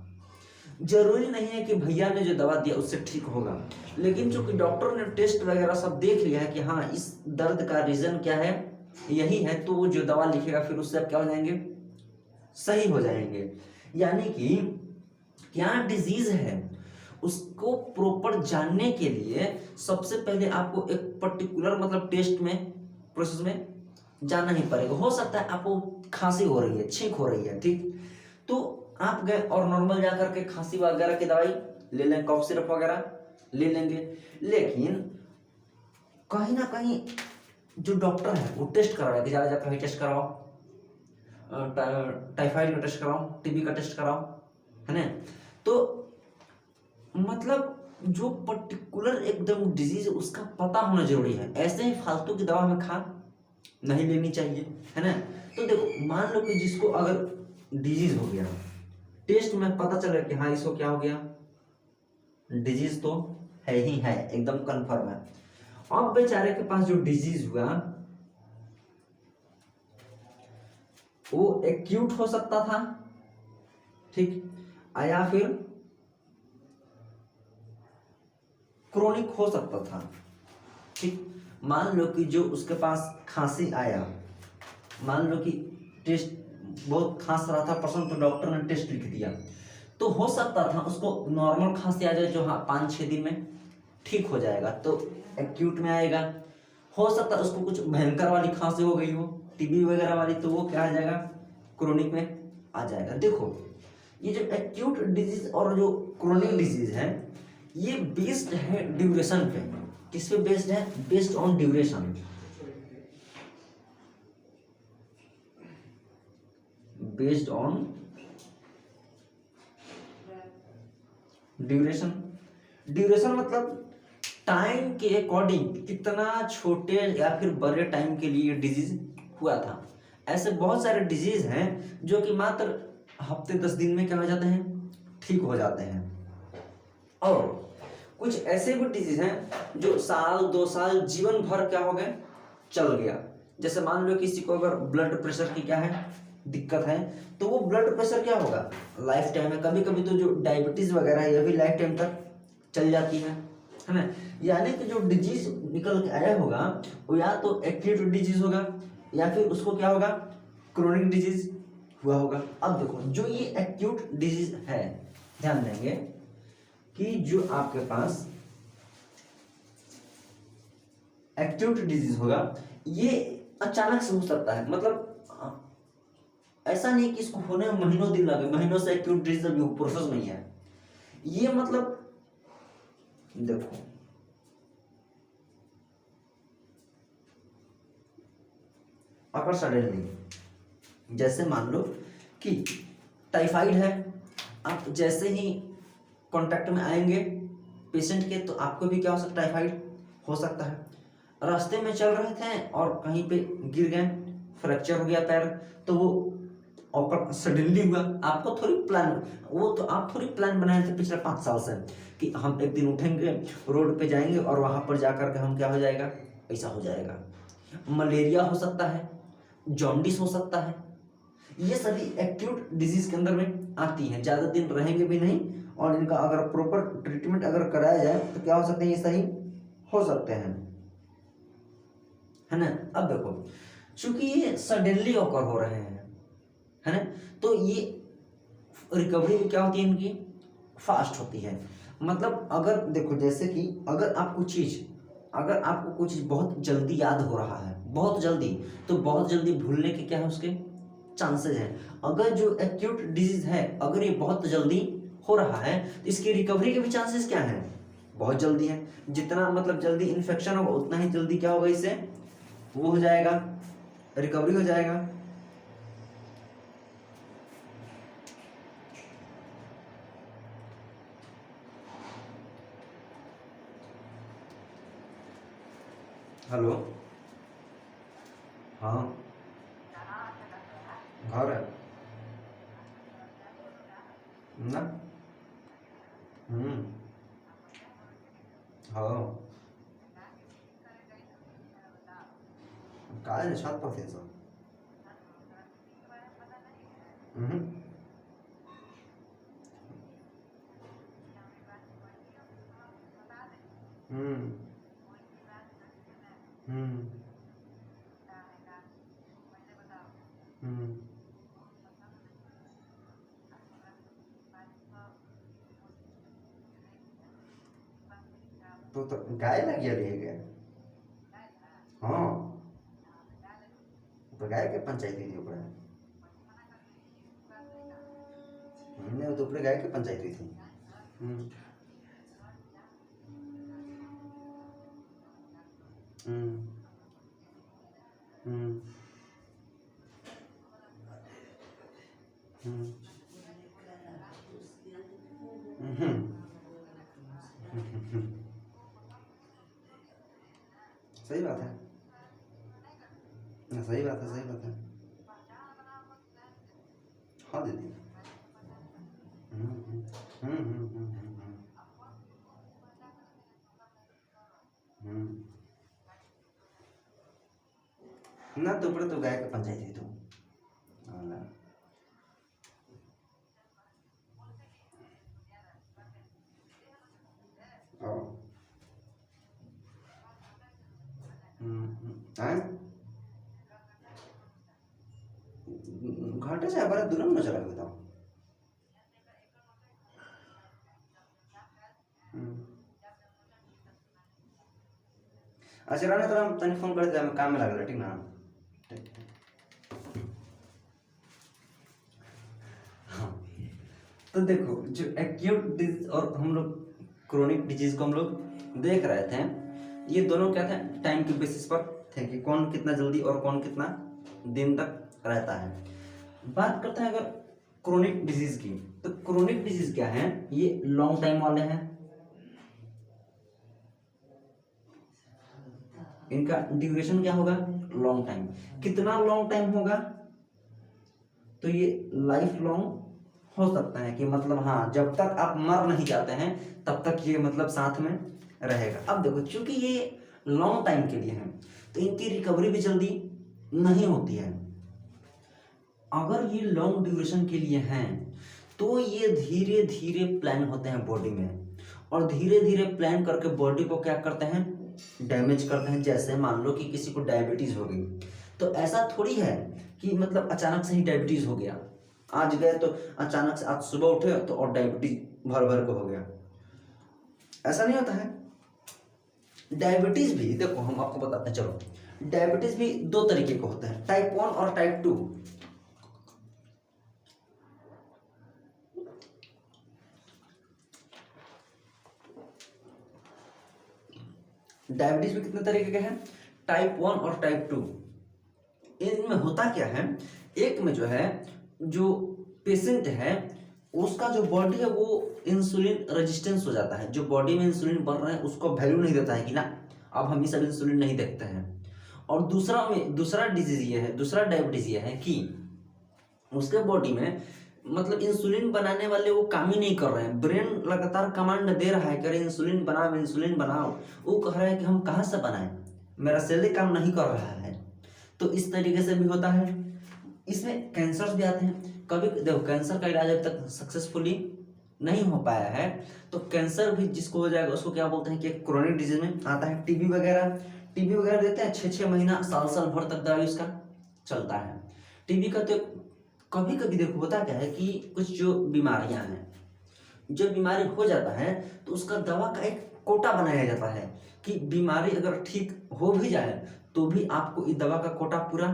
जरूरी नहीं है कि भैया ने जो दवा दिया उससे ठीक होगा, लेकिन चूंकि डॉक्टर ने टेस्ट वगैरह सब देख लिया है कि हाँ इस दर्द का रीजन क्या है, यही है, तो वो जो दवा लिखेगा फिर उससे आप क्या हो जाएंगे, सही हो जाएंगे। यानी कि क्या डिजीज है उसको प्रॉपर जानने के लिए सबसे पहले आपको एक पर्टिकुलर मतलब टेस्ट में, प्रोसेस में जाना ही पड़ेगा। हो सकता है आपको खांसी हो रही है, छींक हो रही है, ठीक, तो आप गए और नॉर्मल जाकर के खांसी वगैरह की दवाई ले लें, कॉफ सिरप वगैरह ले लेंगे, लेकिन कहीं ना कहीं जो डॉक्टर है वो टेस्ट करवाए कि ज़्यादा जाकर टेस्ट कराओ, टाइफाइड का टेस्ट कराओ, टीबी का टेस्ट कराओ, है ना। तो मतलब जो पर्टिकुलर एकदम डिजीज उसका पता होना जरूरी है, ऐसे ही फालतू की दवा हमें खा नहीं लेनी चाहिए, है ना। तो देखो मान लो कि जिसको अगर डिजीज हो गया, टेस्ट में पता चला कि हाँ इसको क्या हो गया, डिजीज तो है ही है, एकदम कंफर्म है। अब बेचारे के पास जो डिजीज हुआ वो एक्यूट हो सकता था, ठीक, या फिर क्रोनिक हो सकता था, ठीक। मान लो कि जो उसके पास खांसी आया, मान लो कि टेस्ट बहुत खांस रहा था पर्सन, तो डॉक्टर ने टेस्ट लिख दिया, तो हो सकता था उसको नॉर्मल खांसी आ जाए जो हाँ 5-6 दिन में ठीक हो जाएगा, तो एक्यूट में आएगा। हो सकता है उसको कुछ भयंकर वाली खांसी हो गई हो, टीबी वगैरह वाली, तो वो क्या आ जाएगा, क्रोनिक में आ जाएगा। देखो ये जो एक्यूट डिजीज और जो क्रोनिक डिजीज है ये बेस्ड है ड्यूरेशन पे, किस पे बेस्ड है? Based on duration. Based on duration. Duration मतलब टाइम के अकॉर्डिंग कितना छोटे या फिर बड़े टाइम के लिए डिजीज हुआ था। ऐसे बहुत सारे डिजीज हैं जो कि मात्र हफ्ते 10 दिन में क्या हो जाते हैं? ठीक हो जाते हैं। और कुछ ऐसे भी डिजीज हैं जो साल 2 साल जीवन भर क्या हो गए? चल गया। जैसे मान लो किसी को अगर ब्लड प्रेशर की क्या है? दिक्कत है, तो वो ब्लड प्रेशर क्या होगा? लाइफ टाइम है। कभी कभी तो जो डायबिटीज वगैरह है ये भी लाइफ टाइम तक चल जाती है ना। यानी कि जो डिजीज निकल के आया होगा वो या तो एक्यूट डिजीज होगा या फिर उसको क्या होगा? क्रोनिक डिजीज हुआ होगा। अब देखो जो ये एक्यूट डिजीज है, ध्यान देंगे कि जो आपके पास एक्यूट डिजीज होगा ये अचानक से हो सकता है। मतलब ऐसा नहीं कि इसको होने में महीनों दिन लगे, महीनों से एक्यूट डिजीज अभी प्रोसेस नहीं है। ये मतलब देखो अगर सडनली जैसे मान लो कि टाइफाइड है, आप जैसे ही कांटेक्ट में आएंगे पेशेंट के तो आपको भी क्या हो सकता है? टाइफाइड हो सकता है। रास्ते में चल रहे थे और कहीं पे गिर गए, फ्रैक्चर हो गया पैर, तो वो और सडनली हुआ। आपको थोड़ी प्लान, वो तो आप थोड़ी प्लान बनाए थे पिछले 5 साल से कि हम एक दिन उठेंगे, रोड पे जाएंगे और वहां पर जाकर के हम क्या हो जाएगा? ऐसा हो जाएगा। मलेरिया हो सकता है, जॉन्डिस हो सकता है, ये सभी एक्यूट डिजीज के अंदर में आती हैं। ज़्यादा दिन रहेंगे भी नहीं और इनका अगर प्रॉपर ट्रीटमेंट अगर कराया जाए तो क्या हो सकते हैं? ये सही हो सकते हैं, है ना। अब देखो चूंकि ये सडनली ऑकर हो रहे हैं, है ना, तो ये रिकवरी क्या होती है इनकी? फास्ट होती है। मतलब अगर देखो जैसे कि अगर आपको कुछ चीज़ बहुत जल्दी याद हो रहा है, बहुत जल्दी, तो बहुत जल्दी भूलने के क्या है? उसके चांसेस हैं। अगर जो एक्यूट डिजीज है अगर ये बहुत जल्दी हो रहा है तो इसकी रिकवरी के भी चांसेस क्या हैं? बहुत जल्दी है। जितना मतलब जल्दी इन्फेक्शन होगा उतना ही जल्दी क्या होगा? इससे वो हो जाएगा, रिकवरी हो जाएगा। हेलो, हाँ घर है ना। हम्म, हाँ काय छत पर थे सब। हम्म, हम्म, हम्म, हम्म। तो गाय लग गया ले गया। हाँ तो गाय के पंचायती थी ऊपर। हमने तो ऊपर गाय की पंचायती थी। हम्म, हम्म, हम्म, हम्म, हम्म, सही बात है। सही बात है, सही बात है। हाँ दीदी। हम्म, हम्म, हम्म, हम्म, हम्म, हम्म। ना तो ऊपर तो गाय के पंचायती थी तू। हाँ ना। ओ, आए घाटे से हमारे दूर में चला गया था। हम्म। अच्छा राणा तोरा तनी फोन कर दे, हम काम में लागल है, ठीक ना। ठीक है। हाँ तो देखो जो एक्यूट डिजीज और हम लोग क्रोनिक डिजीज को हम लोग देख रहे थे, ये दोनों क्या था, टाइम के बेसिस पर थे कि कौन कितना जल्दी और कौन कितना दिन तक रहता है। बात करते हैं अगर क्रोनिक डिजीज की, तो क्रोनिक डिजीज क्या है, ये लॉन्ग टाइम वाले हैं, इनका ड्यूरेशन क्या होगा, लॉन्ग टाइम। कितना लॉन्ग टाइम होगा, तो ये लाइफ लॉन्ग हो सकता है कि मतलब हाँ, जब तक आप मर नहीं जाते हैं तब तक ये मतलब साथ में रहेगा। अब देखो, चूंकि ये लॉन्ग टाइम के लिए है तो इनकी रिकवरी भी जल्दी नहीं होती है। अगर ये लॉन्ग ड्यूरेशन के लिए हैं तो ये धीरे धीरे प्लान होते हैं बॉडी में, और धीरे धीरे प्लान करके बॉडी को क्या करते हैं, डैमेज करते हैं। जैसे मान लो कि किसी को डायबिटीज हो गई, तो ऐसा थोड़ी है कि मतलब अचानक से ही डायबिटीज हो गया, आज गए तो अचानक से आज सुबह उठे तो और डायबिटीज भर भर को हो गया, ऐसा नहीं होता है। डायबिटीज भी देखो, हम आपको बताते हैं, चलो, डायबिटीज भी दो तरीके के होते हैं, टाइप 1 और टाइप 2। डायबिटीज भी कितने तरीके के हैं, टाइप 1 और टाइप 2। इनमें होता क्या है, एक में जो है, जो पेशेंट है उसका जो बॉडी है वो इंसुलिन रेजिस्टेंस हो जाता है, जो बॉडी में इंसुलिन बढ़ रहा है उसको वैल्यू नहीं देता है कि ना अब हम ये सब इंसुलिन नहीं देखते हैं। और दूसरा डिजीज ये है, दूसरा डायबिटीज ये है कि उसके बॉडी में मतलब इंसुलिन बनाने वाले वो काम ही नहीं कर रहे हैं, ब्रेन लगातार कमांड दे रहा है कि अरे इंसुलिन बनाओ इंसुलिन बनाओ, वो कह रहा है कि हम कहाँ से बनाएं, मेरा सेल ही काम नहीं कर रहा है। तो इस तरीके से भी होता है। इसमें कैंसर्स भी आते हैं। कभी देखो, कैंसर का इलाज अभी तक सक्सेसफुली नहीं हो पाया है, तो कैंसर भी जिसको हो जाएगा उसको क्या बोलते हैं कि क्रोनिक डिजीज में आता है। टीबी वगैरह देते हैं, 6 महीना साल भर तक दवाई उसका चलता है। टीबी का तो कभी कभी देखो होता क्या है कि कुछ जो बीमारियां हैं, जो बीमारी हो जाता है तो उसका दवा का एक कोटा बनाया जाता है कि बीमारी अगर ठीक हो भी जाए तो भी आपको इस दवा का कोटा पूरा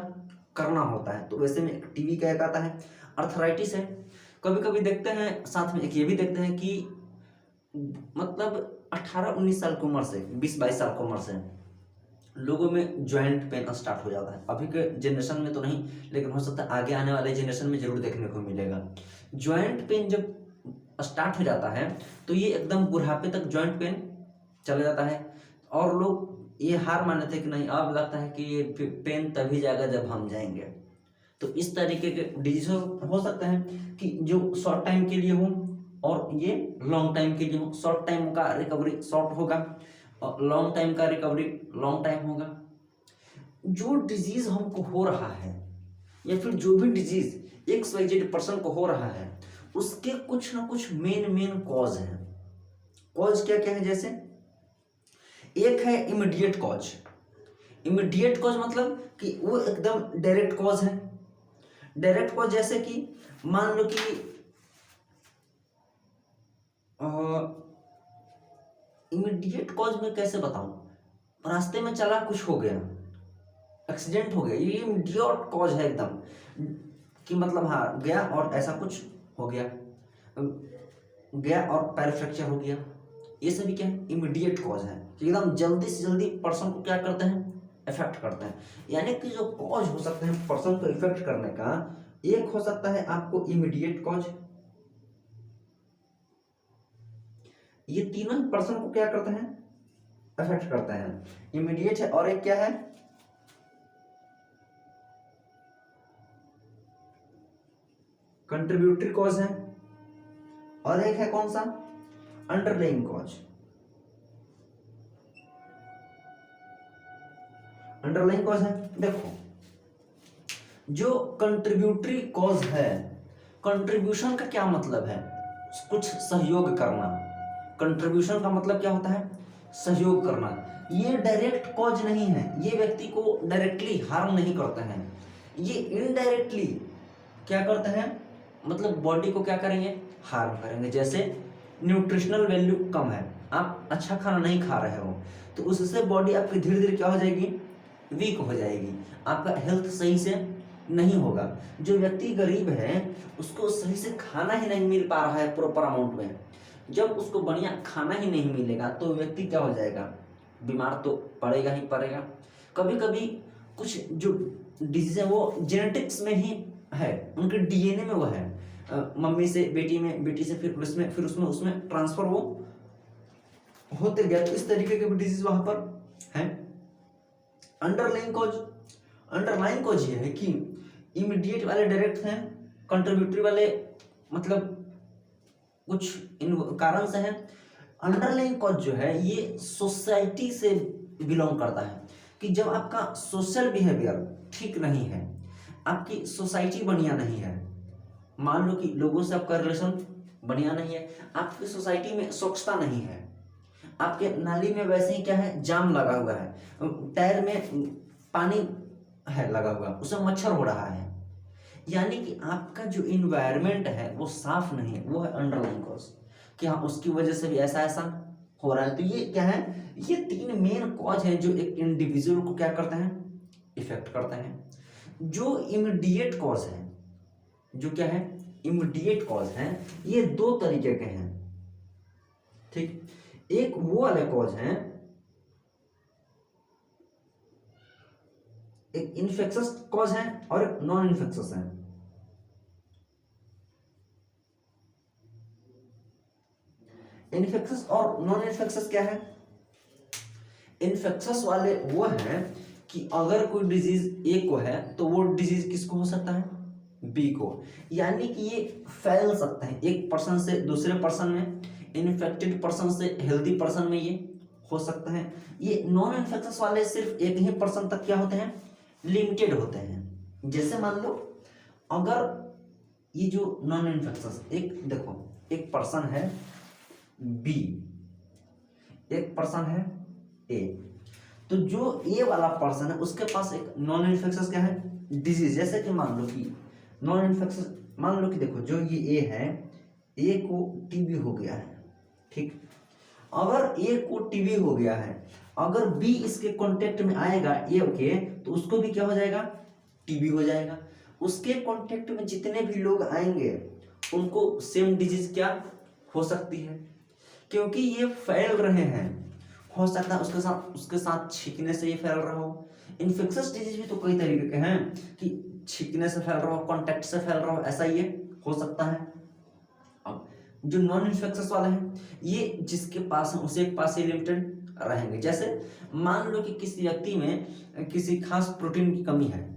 करना होता है। तो वैसे में टीबी का एक आता है, अर्थराइटिस है। कभी कभी देखते हैं साथ में एक ये भी देखते हैं कि मतलब 18-19 साल की उम्र से 20-22 साल की उम्र से लोगों में ज्वाइंट पेन स्टार्ट हो जाता है। अभी के जनरेशन में तो नहीं, लेकिन हो सकता है आगे आने वाले जनरेशन में जरूर देखने को मिलेगा। ज्वाइंट पेन जब स्टार्ट हो जाता है तो ये एकदम बुढ़ापे तक ज्वाइंट पेन चला जाता है, और लोग ये हार मान लेते हैं कि नहीं, अब लगता है कि ये पेन तभी जाएगा जब हम जाएंगे। तो इस तरीके के डिजीज हो सकते हैं कि जो शॉर्ट टाइम के लिए हो और ये लॉन्ग टाइम के लिए हो। शॉर्ट टाइम का रिकवरी शॉर्ट होगा और लॉन्ग टाइम का रिकवरी लॉन्ग टाइम होगा। जो डिजीज हमको हो रहा है या फिर जो भी डिजीज XYZ पर्सन को हो रहा है उसके कुछ ना कुछ मेन कॉज है। कॉज क्या क्या है, जैसे एक है इमीडिएट कॉज। इमीडिएट कॉज मतलब कि वो एकदम डायरेक्ट कॉज है। डायरेक्ट कॉज जैसे कि मान लो कि इमीडिएट कॉज में कैसे बताऊं, रास्ते में चला कुछ हो गया, एक्सीडेंट हो गया, ये इमीडिएट कॉज है एकदम कि मतलब हाँ गया और ऐसा कुछ हो गया, गया और पैर फ्रैक्चर हो गया, ये सभी क्या है, इमीडिएट कॉज है। एकदम जल्दी से जल्दी पर्सन को क्या करते हैं, इफेक्ट करते हैं। यानी कि जो कॉज हो सकते हैं पर्सन को इफेक्ट करने का, एक हो सकता है आपको इमीडिएट कॉज, ये तीनों पर्सन को क्या करते हैं, इफेक्ट करते हैं, इमीडिएट है। और एक क्या है, कंट्रीब्यूटरी कॉज है, और एक है कौन सा, अंडरलाइंग कॉज। अंडरलाइंग कॉज है, देखो जो कंट्रीब्यूटरी कॉज है, कंट्रीब्यूशन का क्या मतलब है, कुछ सहयोग करना। कंट्रीब्यूशन का मतलब क्या होता है, सहयोग करना। ये डायरेक्ट कॉज नहीं है, ये व्यक्ति को डायरेक्टली हार्म नहीं करते हैं, ये इनडायरेक्टली क्या करते हैं, मतलब बॉडी को क्या करेंगे, हार्म करेंगे। जैसे न्यूट्रिशनल वैल्यू कम है, आप अच्छा खाना नहीं खा रहे हो, तो उससे बॉडी आपकी धीरे धीरे क्या हो जाएगी, वीक हो जाएगी, आपका हेल्थ सही से नहीं होगा। जो व्यक्ति गरीब है उसको सही से खाना ही नहीं मिल पा रहा है प्रॉपर अमाउंट में, जब उसको बढ़िया खाना ही नहीं मिलेगा तो व्यक्ति क्या हो जाएगा, बीमार तो पड़ेगा ही पड़ेगा। कभी कभी कुछ जो डिजीज है वो जेनेटिक्स में ही है, उनके डीएनए में वो है, मम्मी से बेटी में, बेटी से फिर उसमें उसमें ट्रांसफर वो होते गया, तो इस तरीके के भी डिजीज वहां पर है। अंडरलाइन कॉज ये है कि इमीडिएट वाले डायरेक्ट हैं, कंट्रीब्यूटरी वाले मतलब कुछ इन कारण से है। अंडरलाइन कॉज जो है ये सोसाइटी से बिलोंग करता है, कि जब आपका सोशल बिहेवियर ठीक नहीं है, आपकी सोसाइटी बढ़िया नहीं है, मान लो कि लोगों से आपका रिलेशन बढ़िया नहीं है, आपकी सोसाइटी में स्वच्छता नहीं है, आपके नाली में वैसे ही क्या है, जाम लगा हुआ है, टायर में पानी है लगा हुआ, उसमें मच्छर हो रहा है, यानी कि आपका जो इन्वायरमेंट है वो साफ नहीं है, वो है अंडरलाइन कॉज, कि हाँ उसकी वजह से भी ऐसा ऐसा हो रहा है। तो ये क्या है, ये 3 मेन कॉज है जो एक इंडिविजुअल को क्या करते हैं, इफेक्ट करते हैं। जो इमीडिएट कॉज है, जो क्या है, इमीडिएट कॉज है, ये 2 तरीके के हैं, ठीक। एक वो वाले कॉज हैं, एक इन्फेक्शस कॉज है और एक नॉन इन्फेक्शस है। इन्फेक्शस और नॉन इन्फेक्शस क्या है, इन्फेक्शस वाले वो हैं कि अगर कोई डिजीज ए को है तो वो डिजीज किसको हो सकता है, बी को, यानी कि ये फैल सकता है एक पर्सन से दूसरे पर्सन में, इन्फेक्टेड पर्सन से हेल्दी पर्सन में ये हो सकता है। ये नॉन इन्फेक्शस वाले सिर्फ एक ही पर्सन तक क्या होते हैं, लिमिटेड होते हैं। जैसे मान लो अगर ये जो नॉन इन्फेक्शस, एक देखो एक पर्सन है बी, एक पर्सन है ए, तो जो ए वाला पर्सन है उसके पास एक नॉन इन्फेक्शस क्या है, डिजीज, जैसे कि मान लो कि नॉन इन्फेक्शस, मान लो कि देखो जो ये ए है, ए को टीबी हो गया है, ठीक। अगर ए को टीबी हो गया है, अगर बी इसके कांटेक्ट में आएगा ए के, तो उसको भी क्या हो जाएगा, टीबी हो जाएगा। उसके कांटेक्ट में जितने भी लोग आएंगे उनको सेम डिजीज क्या हो सकती है, क्योंकि ये फैल रहे हैं, हो सकता है उसके साथ छींकने से ये फैल रहा हो। इन्फेक्शस डिजीज भी तो कई तरीके के हैं, कि छींकने से फैल रहा हो, कांटेक्ट से फैल रहा हो, ऐसा ये हो सकता है। अब जो नॉन इन्फेक्शस वाले हैं, ये जिसके पास है उसे के पास ही लिमिटेड रहेंगे। जैसे मान लो कि किसी व्यक्ति में किसी खास प्रोटीन की कमी है,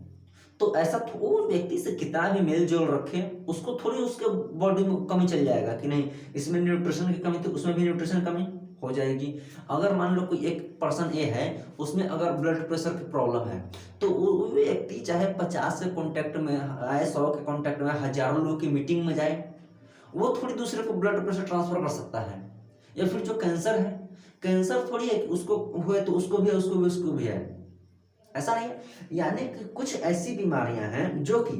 तो ऐसा वो व्यक्ति से कितना भी मेल जोल रखे, उसको थोड़ी उसके बॉडी में कमी चल जाएगा कि नहीं इसमें न्यूट्रिशन की कमी, तो उसमें भी न्यूट्रिशन कमी हो जाएगी। अगर मान लो कोई एक पर्सन ए है, उसमें अगर ब्लड प्रेशर की प्रॉब्लम है, तो वो व्यक्ति चाहे 50 के कांटेक्ट में आए, 100 के कांटेक्ट में, हजारों लोगों की मीटिंग में जाए, वो थोड़ी दूसरे को ब्लड प्रेशर ट्रांसफर कर सकता है। या फिर जो कैंसर है, कैंसर थोड़ी है कि उसको हुए तो उसको भी है, उसको भी है, ऐसा नहीं है। यानी कि कुछ ऐसी बीमारियां हैं जो कि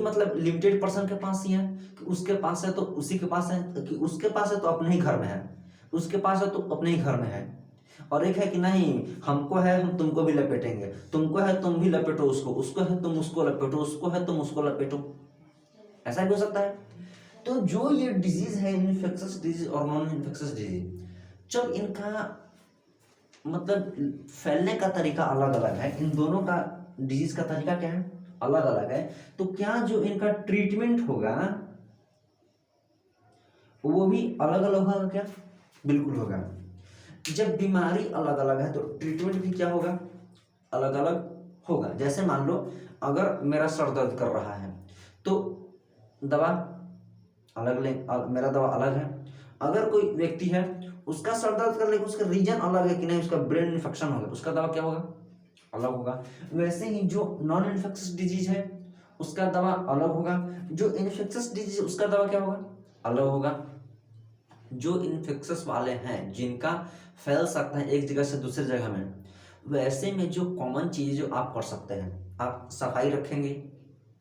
मतलब लिमिटेड पर्सन के पास ही है, कि उसके पास है तो उसी के पास है, कि उसके पास है तो अपने ही घर में है, उसके पास है तो अपने ही घर में है। और एक है कि नहीं हमको है हम तुमको भी लपेटेंगे, तुमको है तुम भी लपेटो उसको है तुम उसको लपेटो, उसको है तुम उसको लपेटो, ऐसा भी हो सकता है। तो जो ये डिजीज है, इन्फेक्शस डिजीज और नॉन इन्फेक्शस डिजीज, जब इनका मतलब फैलने का तरीका अलग अलग है, इन दोनों का डिजीज का तरीका क्या है, अलग अलग है, तो क्या जो इनका ट्रीटमेंट होगा वो भी अलग अलग होगा क्या, बिल्कुल होगा। जब बीमारी अलग अलग है तो ट्रीटमेंट भी क्या होगा, अलग अलग होगा। जैसे मान लो अगर मेरा सर दर्द कर रहा है तो दवा अलग ले, मेरा दवा अलग है। अगर कोई व्यक्ति है उसका सर दर्द कर लेगा, उसका रीजन अलग है कि नहीं, उसका ब्रेन इन्फेक्शन हो गया, उसका दवा क्या होगा, अलग होगा। वैसे ही जो नॉन इन्फेक्शस डिजीज है उसका दवा अलग होगा, जो इन्फेक्शस डिजीज उसका दवा क्या होगा, अलग होगा। जो इन्फेक्शस वाले हैं जिनका फैल सकता है एक जगह से दूसरी जगह में, वैसे में जो कॉमन चीज़ जो आप कर सकते हैं, आप सफाई रखेंगे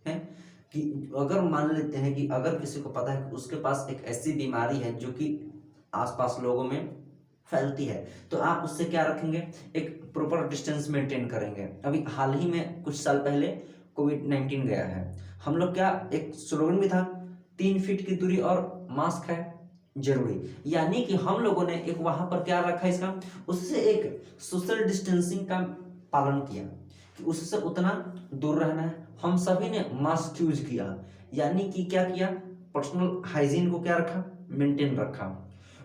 हैं, कि अगर मान लेते हैं कि अगर किसी को पता है कि उसके पास एक ऐसी बीमारी है जो कि आसपास लोगों में फैलती है, तो आप उससे क्या रखेंगे, एक प्रॉपर डिस्टेंस मेंटेन करेंगे। अभी हाल ही में कुछ साल पहले कोविड-19 गया है, हम लोग क्या एक स्लोगन भी था, 3 फीट की दूरी और मास्क है, जरूरी, यानी कि हम लोगों ने एक वहां पर क्या रखा इसका, उससे एक सोशल डिस्टेंसिंग का पालन किया कि उससे उतना दूर रहना है। हम सभी ने मास्क यूज किया, यानी कि क्या किया, पर्सनल हाइजीन को क्या रखा, मेंटेन रखा।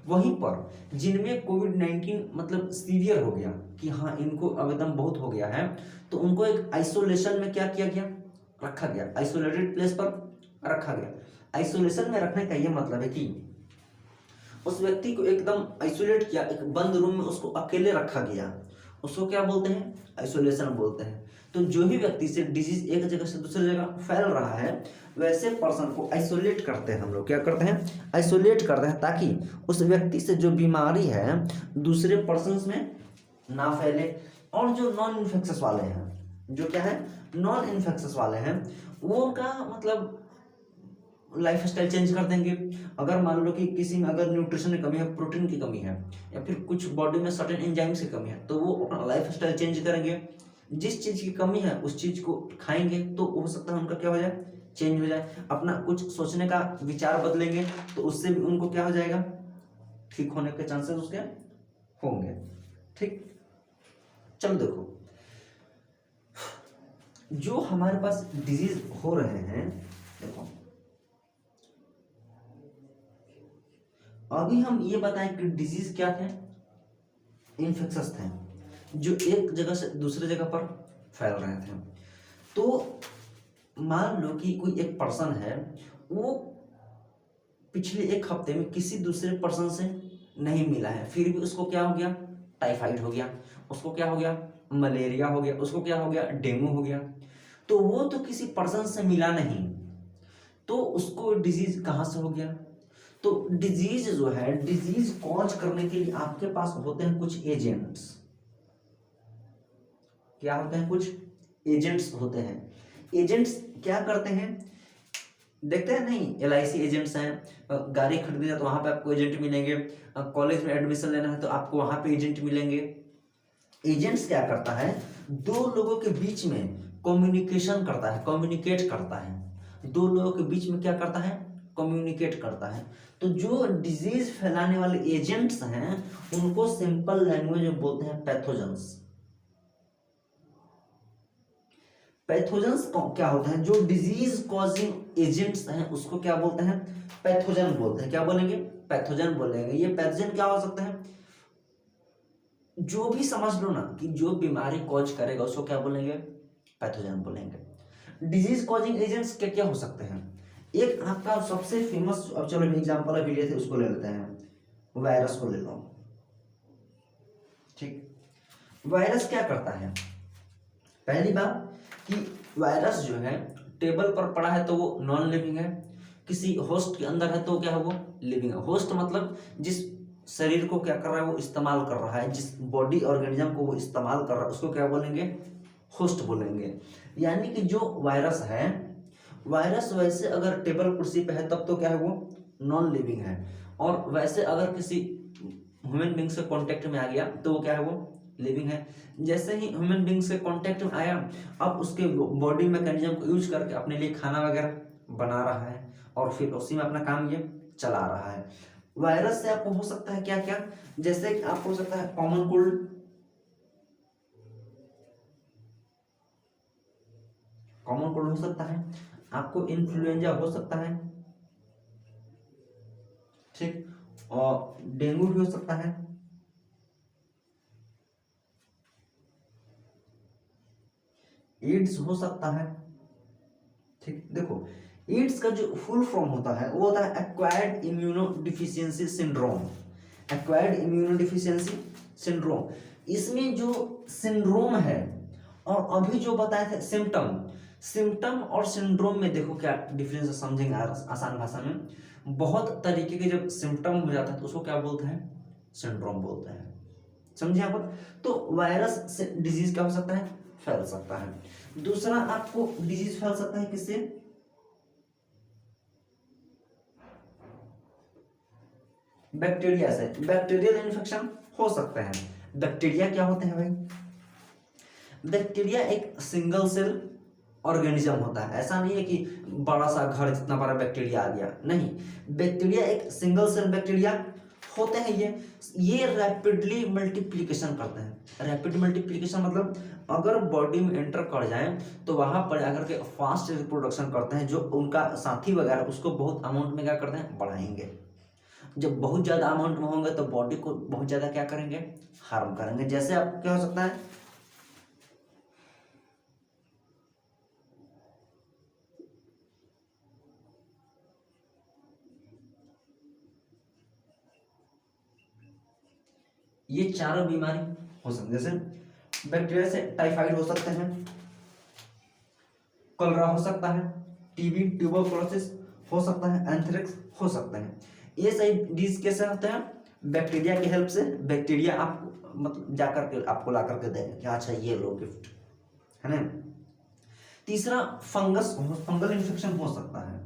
वहीं पर जिनमें कोविड-19 मतलब सीवियर हो गया कि हाँ इनको आवेदन बहुत हो गया है, तो उनको एक आइसोलेशन में क्या किया गया, रखा गया, आइसोलेटेड प्लेस पर रखा गया। आइसोलेशन में रखने का यह मतलब है कि उस व्यक्ति को एकदम आइसोलेट किया, एक बंद रूम में उसको अकेले रखा गया, उसको क्या बोलते हैं, आइसोलेशन बोलते हैं। तो जो भी व्यक्ति से डिजीज एक जगह से दूसरी जगह फैल रहा है, वैसे पर्सन को आइसोलेट करते हैं। हम लोग क्या करते हैं, आइसोलेट करते हैं, ताकि उस व्यक्ति से जो बीमारी है दूसरे पर्सन में ना फैले। और जो नॉन इन्फेक्शस वाले हैं, जो क्या है, नॉन इन्फेक्शस वाले हैं, वो उनका मतलब लाइफ स्टाइल चेंज कर देंगे। अगर मान लो कि किसी में अगर न्यूट्रिशन की कमी है, प्रोटीन की कमी है, या फिर कुछ बॉडी में सर्टेन एंजाइम्स की कमी है, तो वो अपना लाइफ स्टाइल चेंज करेंगे। जिस चीज़ की कमी है उस चीज़ को खाएंगे, तो हो सकता है उनका क्या हो जाए, चेंज हो जाए। अपना कुछ सोचने का विचार बदलेंगे, तो उससे भी उनको क्या हो जाएगा, ठीक होने के चांसेस उसके होंगे। ठीक, चलो देखो, जो हमारे पास डिजीज हो रहे हैं, देखो अभी हम ये बताएं कि डिजीज क्या थे, इन्फेक्शस थे, जो एक जगह से दूसरे जगह पर फैल रहे थे। तो मान लो कि कोई एक पर्सन है, वो पिछले एक हफ्ते में किसी दूसरे पर्सन से नहीं मिला है, फिर भी उसको क्या हो गया, टाइफाइड हो गया, उसको क्या हो गया, मलेरिया हो गया, उसको क्या हो गया, डेंगू हो गया। तो वो तो किसी पर्सन से मिला नहीं, तो उसको डिजीज कहाँ से हो गया। तो डिजीज जो है, डिजीज कॉज करने के लिए आपके पास होते हैं कुछ एजेंट्स। क्या होते हैं, कुछ एजेंट्स होते हैं। एजेंट्स क्या करते हैं, देखते हैं नहीं, LIC एजेंट्स हैं, गाड़ी खरीदनी है तो वहां पे आपको एजेंट मिलेंगे, कॉलेज में एडमिशन लेना है तो आपको वहां पे एजेंट मिलेंगे। एजेंट्स क्या करता है, दो लोगों के बीच में कम्युनिकेशन करता है, कम्युनिकेट करता है। दो लोगों के बीच में क्या करता है, कम्युनिकेट करता है। तो जो डिजीज फैलाने वाले एजेंट्स हैं, उनको सिंपल लैंग्वेज में बोलते हैं पैथोजेंस। पैथोजेंस क्या होता है, जो डिजीज कॉजिंग एजेंट्स हैं उसको क्या बोलते हैं, पैथोजन बोलते हैं। क्या बोलेंगे, पैथोजन बोलेंगे। ये पैथोजन क्या हो सकता है, जो भी समझ लो ना कि जो बीमारी कॉज करेगा उसको क्या बोलेंगे, पैथोजन बोलेंगे। डिजीज कॉजिंग एजेंट्स क्या क्या हो सकते हैं, एक आपका सबसे फेमस, अब चलो एग्जांपल अभी लिए थे उसको ले लेते हैं, वायरस को ले लो। ठीक, वायरस क्या करता है, पहली बात कि वायरस जो है टेबल पर पड़ा है तो वो नॉन लिविंग है, किसी होस्ट के अंदर है तो क्या है, वो लिविंग है। होस्ट मतलब जिस शरीर को क्या कर रहा है, वो इस्तेमाल कर रहा है, जिस बॉडी ऑर्गेनिज्म को वो इस्तेमाल कर रहा है, उसको क्या बोलेंगे, होस्ट बोलेंगे। यानी कि जो वायरस है, वायरस वैसे अगर टेबल कुर्सी पे है तब तो क्या है, वो नॉन लिविंग है। और वैसे अगर किसी ह्यूमन बींग से कांटेक्ट में आ गया तो वो क्या है, वो लिविंग है। जैसे ही ह्यूमन बींग से कांटेक्ट में आया, अब उसके बॉडी मैकेनिज्म को यूज करके अपने लिए खाना वगैरह बना रहा है, और फिर उसी में अपना काम ये चला रहा है। वायरस से आपको हो सकता है क्या क्या, जैसे कि आपको हो सकता है कॉमन कोल्ड, कॉमन कोल्ड हो सकता है, आपको इन्फ्लुएंजा हो सकता है, ठीक, और डेंगू भी हो सकता है, एड्स हो सकता है। ठीक, देखो एड्स का जो फुल फॉर्म होता है वो होता है acquired immunodeficiency syndrome. Acquired immunodeficiency syndrome, इसमें जो सिंड्रोम है और अभी जो बताए थे सिम्टम, सिम्टम और सिंड्रोम में देखो क्या डिफरेंस समझेंगे आसान भाषा में। बहुत तरीके के जब सिम्टम हो जाता है तो उसको क्या बोलते हैं, सिंड्रोम बोलते हैं। समझे यहाँ पर। तो वायरस से डिजीज क्या हो सकता है, फैल सकता है। दूसरा आपको डिजीज फैल सकता है किससे, बैक्टीरिया से। बैक्टीरियल इन्फेक्शन हो सकता है। बैक्टीरिया क्या होते हैं भाई, बैक्टीरिया एक सिंगल सेल ऑर्गेनिज्म होता है। ऐसा नहीं है कि बड़ा सा घर जितना बड़ा बैक्टीरिया आ गया, नहीं, बैक्टीरिया एक सिंगल सेल बैक्टीरिया होते हैं। ये रैपिडली मल्टीप्लिकेशन करते हैं। रैपिड मल्टीप्लिकेशन मतलब अगर बॉडी में एंटर कर जाए तो वहां पर जाकर के फास्ट रिप्रोडक्शन करते हैं। जो उनका साथी वगैरह उसको बहुत अमाउंट में क्या करते हैं, बढ़ाएंगे। जब बहुत ज़्यादा अमाउंट में होंगे तो बॉडी को बहुत ज़्यादा क्या करेंगे, हार्म करेंगे। जैसे आप क्या हो सकता है, ये चारों बीमारी हो सकती है। जैसे बैक्टीरिया से टाइफाइड हो सकते हैं, कलरा हो सकता है, टीबी ट्यूबरकुलोसिस हो सकता है, एंथ्रेक्स हो सकते हैं। ये सही डिजीज कैसे होते हैं, बैक्टीरिया की हेल्प से। बैक्टीरिया आप मतलब जाकर के आपको ला करके देंगे कि अच्छा ये लो गिफ्ट, है ना। तीसरा फंगल इन्फेक्शन हो सकता है।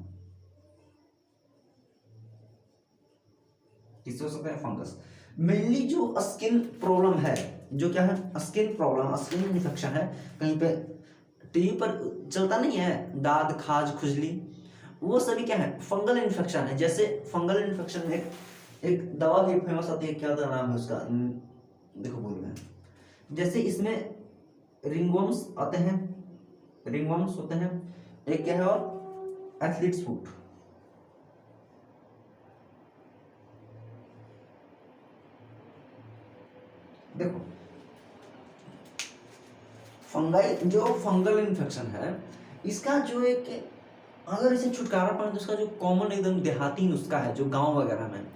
किससे हो सकता है, फंगस। मेनली जो स्किन प्रॉब्लम है, जो क्या है, स्किन प्रॉब्लम, स्किन इन्फेक्शन है, कहीं पे टीवी पर चलता नहीं है दाद खाज खुजली, वो सभी क्या है, फंगल इन्फेक्शन है। जैसे फंगल इन्फेक्शन में एक दवा भी फेमस आती है, क्या नाम है उसका, देखो भूल गए। जैसे इसमें रिंगवर्म्स आते हैं, रिंगवर्म्स होते हैं, एक क्या है और एथलीट्स फुट। देखो फंगाई जो फंगल इन्फेक्शन है, इसका जो एक, अगर इसे छुटकारा पाए तो उसका जो कॉमन एकदम देहाती नुस्खा है, जो गांव वगैरह में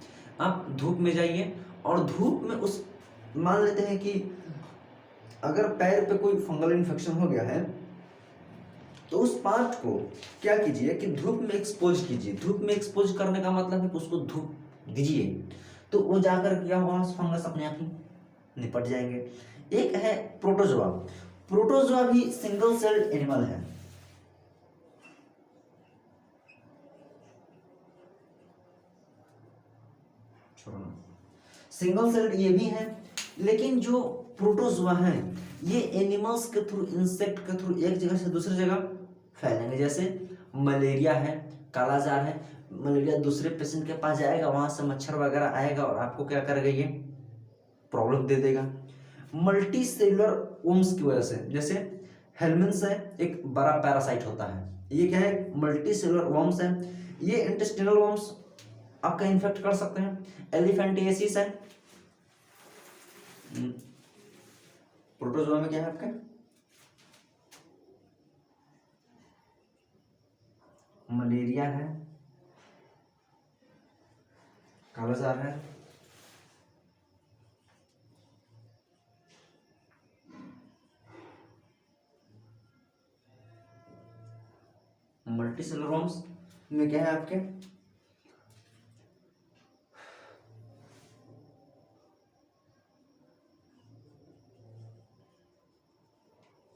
आप धूप में जाइए और धूप में उस, मान लेते हैं कि अगर पैर पे कोई फंगल इन्फेक्शन हो गया है तो उस पार्ट को क्या कीजिए कि धूप में एक्सपोज कीजिए। धूप में एक्सपोज करने का मतलब है कि उसको धूप दीजिए, तो वो जाकर क्या होगा, फंगस अपने आप ही निपट जाएंगे। एक है प्रोटोजोआ। प्रोटोजोआ भी सिंगल सेल्ड एनिमल है। सिंगल सेल्ड ये भी है, लेकिन जो प्रोटोजोआ है ये एनिमल्स के थ्रू, इंसेक्ट के थ्रू एक जगह से दूसरी जगह फैलेंगे। जैसे मलेरिया है, कालाजार है, मलेरिया दूसरे पेशेंट के पास जाएगा, वहां से मच्छर वगैरह आएगा और आपको क्या करेगा, ये प्रॉब्लम दे देगा। मल्टी सेलुलर वर्म्स की वजह से, जैसे हेलमिन्स है, एक बड़ा पैरासाइट होता है, ये क्या है, मल्टी सेलुलर वर्म्स है। ये इंटेस्टिनल वर्म्स आपका इन्फेक्ट कर सकते हैं। एलिफेंटिएसिस है, प्रोटोजोआ में क्या है आपका, मलेरिया है, कालाजार है, मल्टीसेलुलर वर्म्स में क्या है आपके,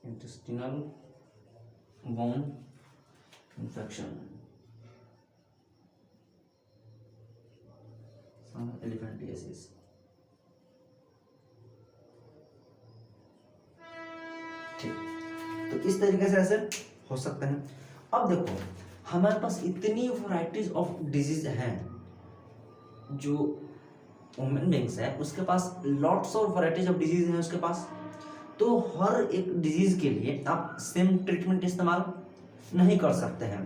इंटेस्टिनल वर्म इन्फेक्शन, एलिफेंटिएसिस। ठीक, तो इस तरीके से ऐसे हो सकते हैं। अब देखो हमारे पास इतनी वैरायटीज ऑफ डिजीज हैं, जो ह्यूमन बींग्स है उसके पास lots of varieties of disease हैं उसके पास। तो हर एक डिजीज के लिए आप सेम ट्रीटमेंट इस्तेमाल नहीं कर सकते हैं।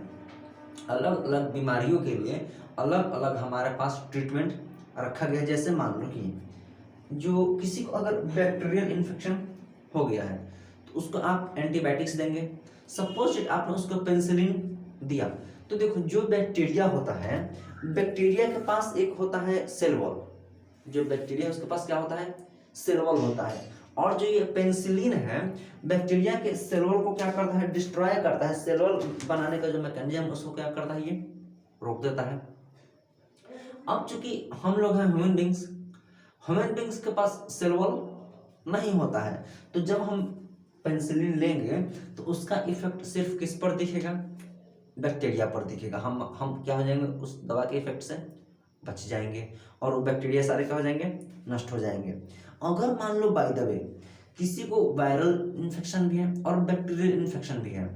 अलग अलग बीमारियों के लिए अलग अलग हमारे पास ट्रीटमेंट रखा गया है। जैसे मान लो कि जो किसी को अगर बैक्टीरियल इन्फेक्शन हो गया है तो उसको आप एंटीबायोटिक्स देंगे। सपोज आपने उसको पेनिसिलिन दिया, तो देखो जो बैक्टीरिया होता है, बैक्टीरिया के पास एक होता है सेल वॉल, जो बैक्टीरिया उसके पास क्या होता है, सेल वॉल होता है। और जो ये पेनिसिलिन है बैक्टीरिया के सेल वॉल को क्या करता है, डिस्ट्रॉय करता है। सेल वॉल बनाने का जो मैकेनिज्म उसको क्या करता है, ये रोक देता है। अब चूंकि हम लोग हैं ह्यूमन बींग्स के पास सेल वॉल नहीं होता है, तो जब हम पेनिसिलिन लेंगे तो उसका इफेक्ट सिर्फ किस पर दिखेगा, बैक्टीरिया पर दिखेगा। हम क्या हो जाएंगे, उस दवा के इफेक्ट से बच जाएंगे और वो बैक्टीरिया सारे क्या हो जाएंगे, नष्ट हो जाएंगे। अगर मान लो बाय द वे किसी को वायरल इन्फेक्शन भी है और बैक्टीरियल इन्फेक्शन भी है।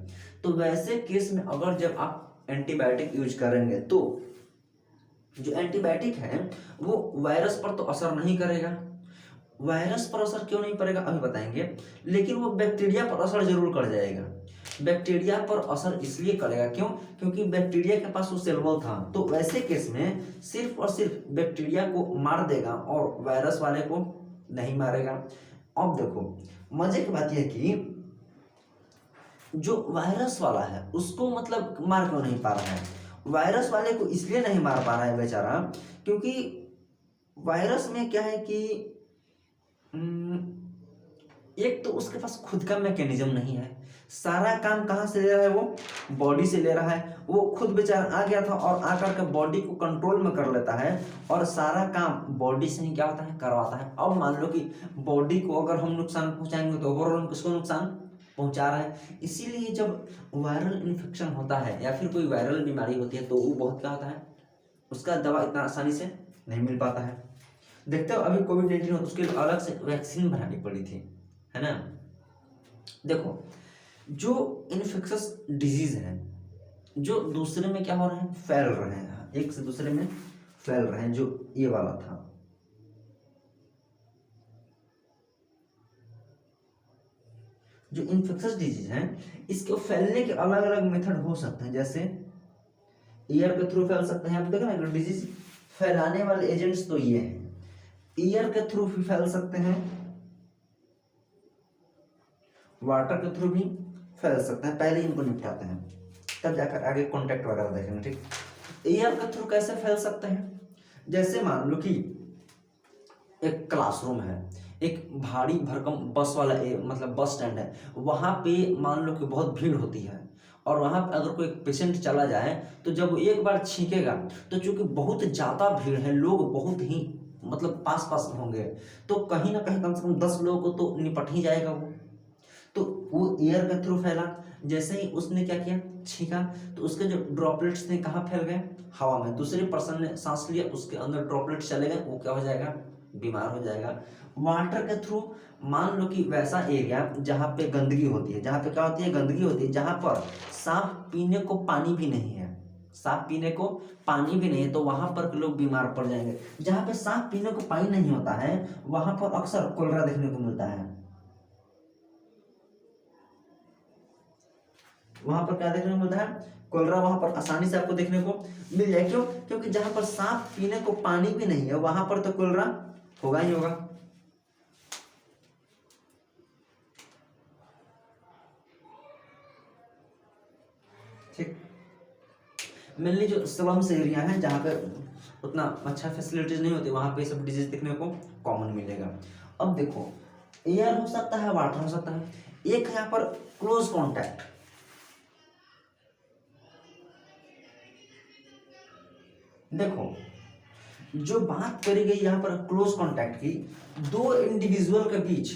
तो वैसे केस में अगर जब आप एंटीबायोटिक यूज करेंगे तो जो एंटीबायोटिक है वो वायरस पर तो असर नहीं करेगा। वायरस पर असर क्यों नहीं पड़ेगा अभी बताएंगे, लेकिन वो बैक्टीरिया पर असर जरूर कर जाएगा। बैक्टीरिया पर असर इसलिए करेगा क्यों, क्योंकि बैक्टीरिया के पास वो सेल वॉल था। तो वैसे केस में सिर्फ और सिर्फ बैक्टीरिया को मार देगा और वायरस वाले को नहीं मारेगा। अब देखो मजे की बात यह कि जो वायरस वाला है उसको मतलब मार क्यों नहीं पा रहा है। वायरस वाले को इसलिए नहीं मार पा रहा है बेचारा, क्योंकि वायरस में क्या है कि एक तो उसके पास खुद का मैकेनिज्म नहीं है। सारा काम कहाँ से ले रहा है, वो बॉडी से ले रहा है। वो खुद बेचारा आ गया था और आकर के बॉडी को कंट्रोल में कर लेता है और सारा काम बॉडी से ही क्या होता है, करवाता है। अब मान लो कि बॉडी को अगर हम नुकसान पहुंचाएंगे तो ओवरऑल किसको नुकसान पहुंचा रहा है। इसीलिए जब वायरल इन्फेक्शन होता है या फिर कोई वायरल बीमारी होती है तो वो बहुत क्या होता है, उसका दवा इतना आसानी से नहीं मिल पाता है। देखते हो अभी कोविड-19 होता उसके लिए अलग से वैक्सीन बनानी पड़ी थी, है ना। देखो जो इन्फेक्शस डिजीज है जो दूसरे में क्या हो रहे हैं, फैल रहे हैं, एक से दूसरे में फैल रहे हैं, जो ये वाला था, जो इन्फेक्शस डिजीज है इसके फैलने के अलग अलग मेथड हो सकते हैं। जैसे एयर के थ्रू फैल सकते हैं। आप देखो ना डिजीज फैलाने वाले एजेंट्स तो ये हैं, एयर के थ्रू भी फैल सकते हैं, वाटर के थ्रू भी फैल सकते हैं। पहले इनको निपटाते हैं तब जाकर आगे कॉन्टैक्ट वगैरह देखेंगे, ठीक। एयर के थ्रू कैसे फैल सकते हैं, जैसे मान लो कि एक क्लासरूम है, एक भारी भरकम बस वाला मतलब बस स्टैंड है, वहां पे मान लो कि बहुत भीड़ होती है और वहां पे अगर कोई पेशेंट चला जाए तो जब एक बार छींकेगा तो चूंकि बहुत ज्यादा भीड़ है, लोग बहुत ही मतलब पास पास होंगे, तो कहीं ना कहीं कम से कम 10 लोगों को तो निपट ही जाएगा वो। तो वो एयर के थ्रू फैला। जैसे ही उसने क्या किया, छींका, तो उसके जो ड्रॉपलेट्स थे कहाँ फैल गए, हवा में। दूसरे पर्सन ने सांस लिया, उसके अंदर ड्रॉपलेट्स चले गए, वो क्या हो जाएगा, बीमार हो जाएगा। वाटर के थ्रू मान लो कि वैसा एरिया जहाँ पे गंदगी होती है, जहाँ पे क्या होती है, गंदगी होती है, जहाँ पर साफ पीने को पानी भी नहीं है, साफ पीने को पानी भी नहीं है, तो वहां पर लोग बीमार पड़ जाएंगे। जहाँ पे साफ पीने को पानी नहीं होता है वहां पर अक्सर कोलेरा देखने को मिलता है। वहां पर क्या देखने को मिलता है, कोलेरा वहां पर आसानी से आपको देखने को मिल जाए। क्यों, क्योंकि जहां पर साफ पीने को पानी भी नहीं है वहां पर तो कोलेरा होगा ही होगा। ठीक, मेनली जो स्लम्स एरिया है जहाँ पे उतना अच्छा फैसिलिटीज नहीं होती वहां पे सब डिजीज देखने को कॉमन मिलेगा। अब देखो एयर हो सकता है, वाटर हो सकता है, एक है यहाँ पर क्लोज कॉन्टैक्ट। देखो जो बात करी गई यहाँ पर क्लोज कॉन्टैक्ट की, दो इंडिविजुअल के बीच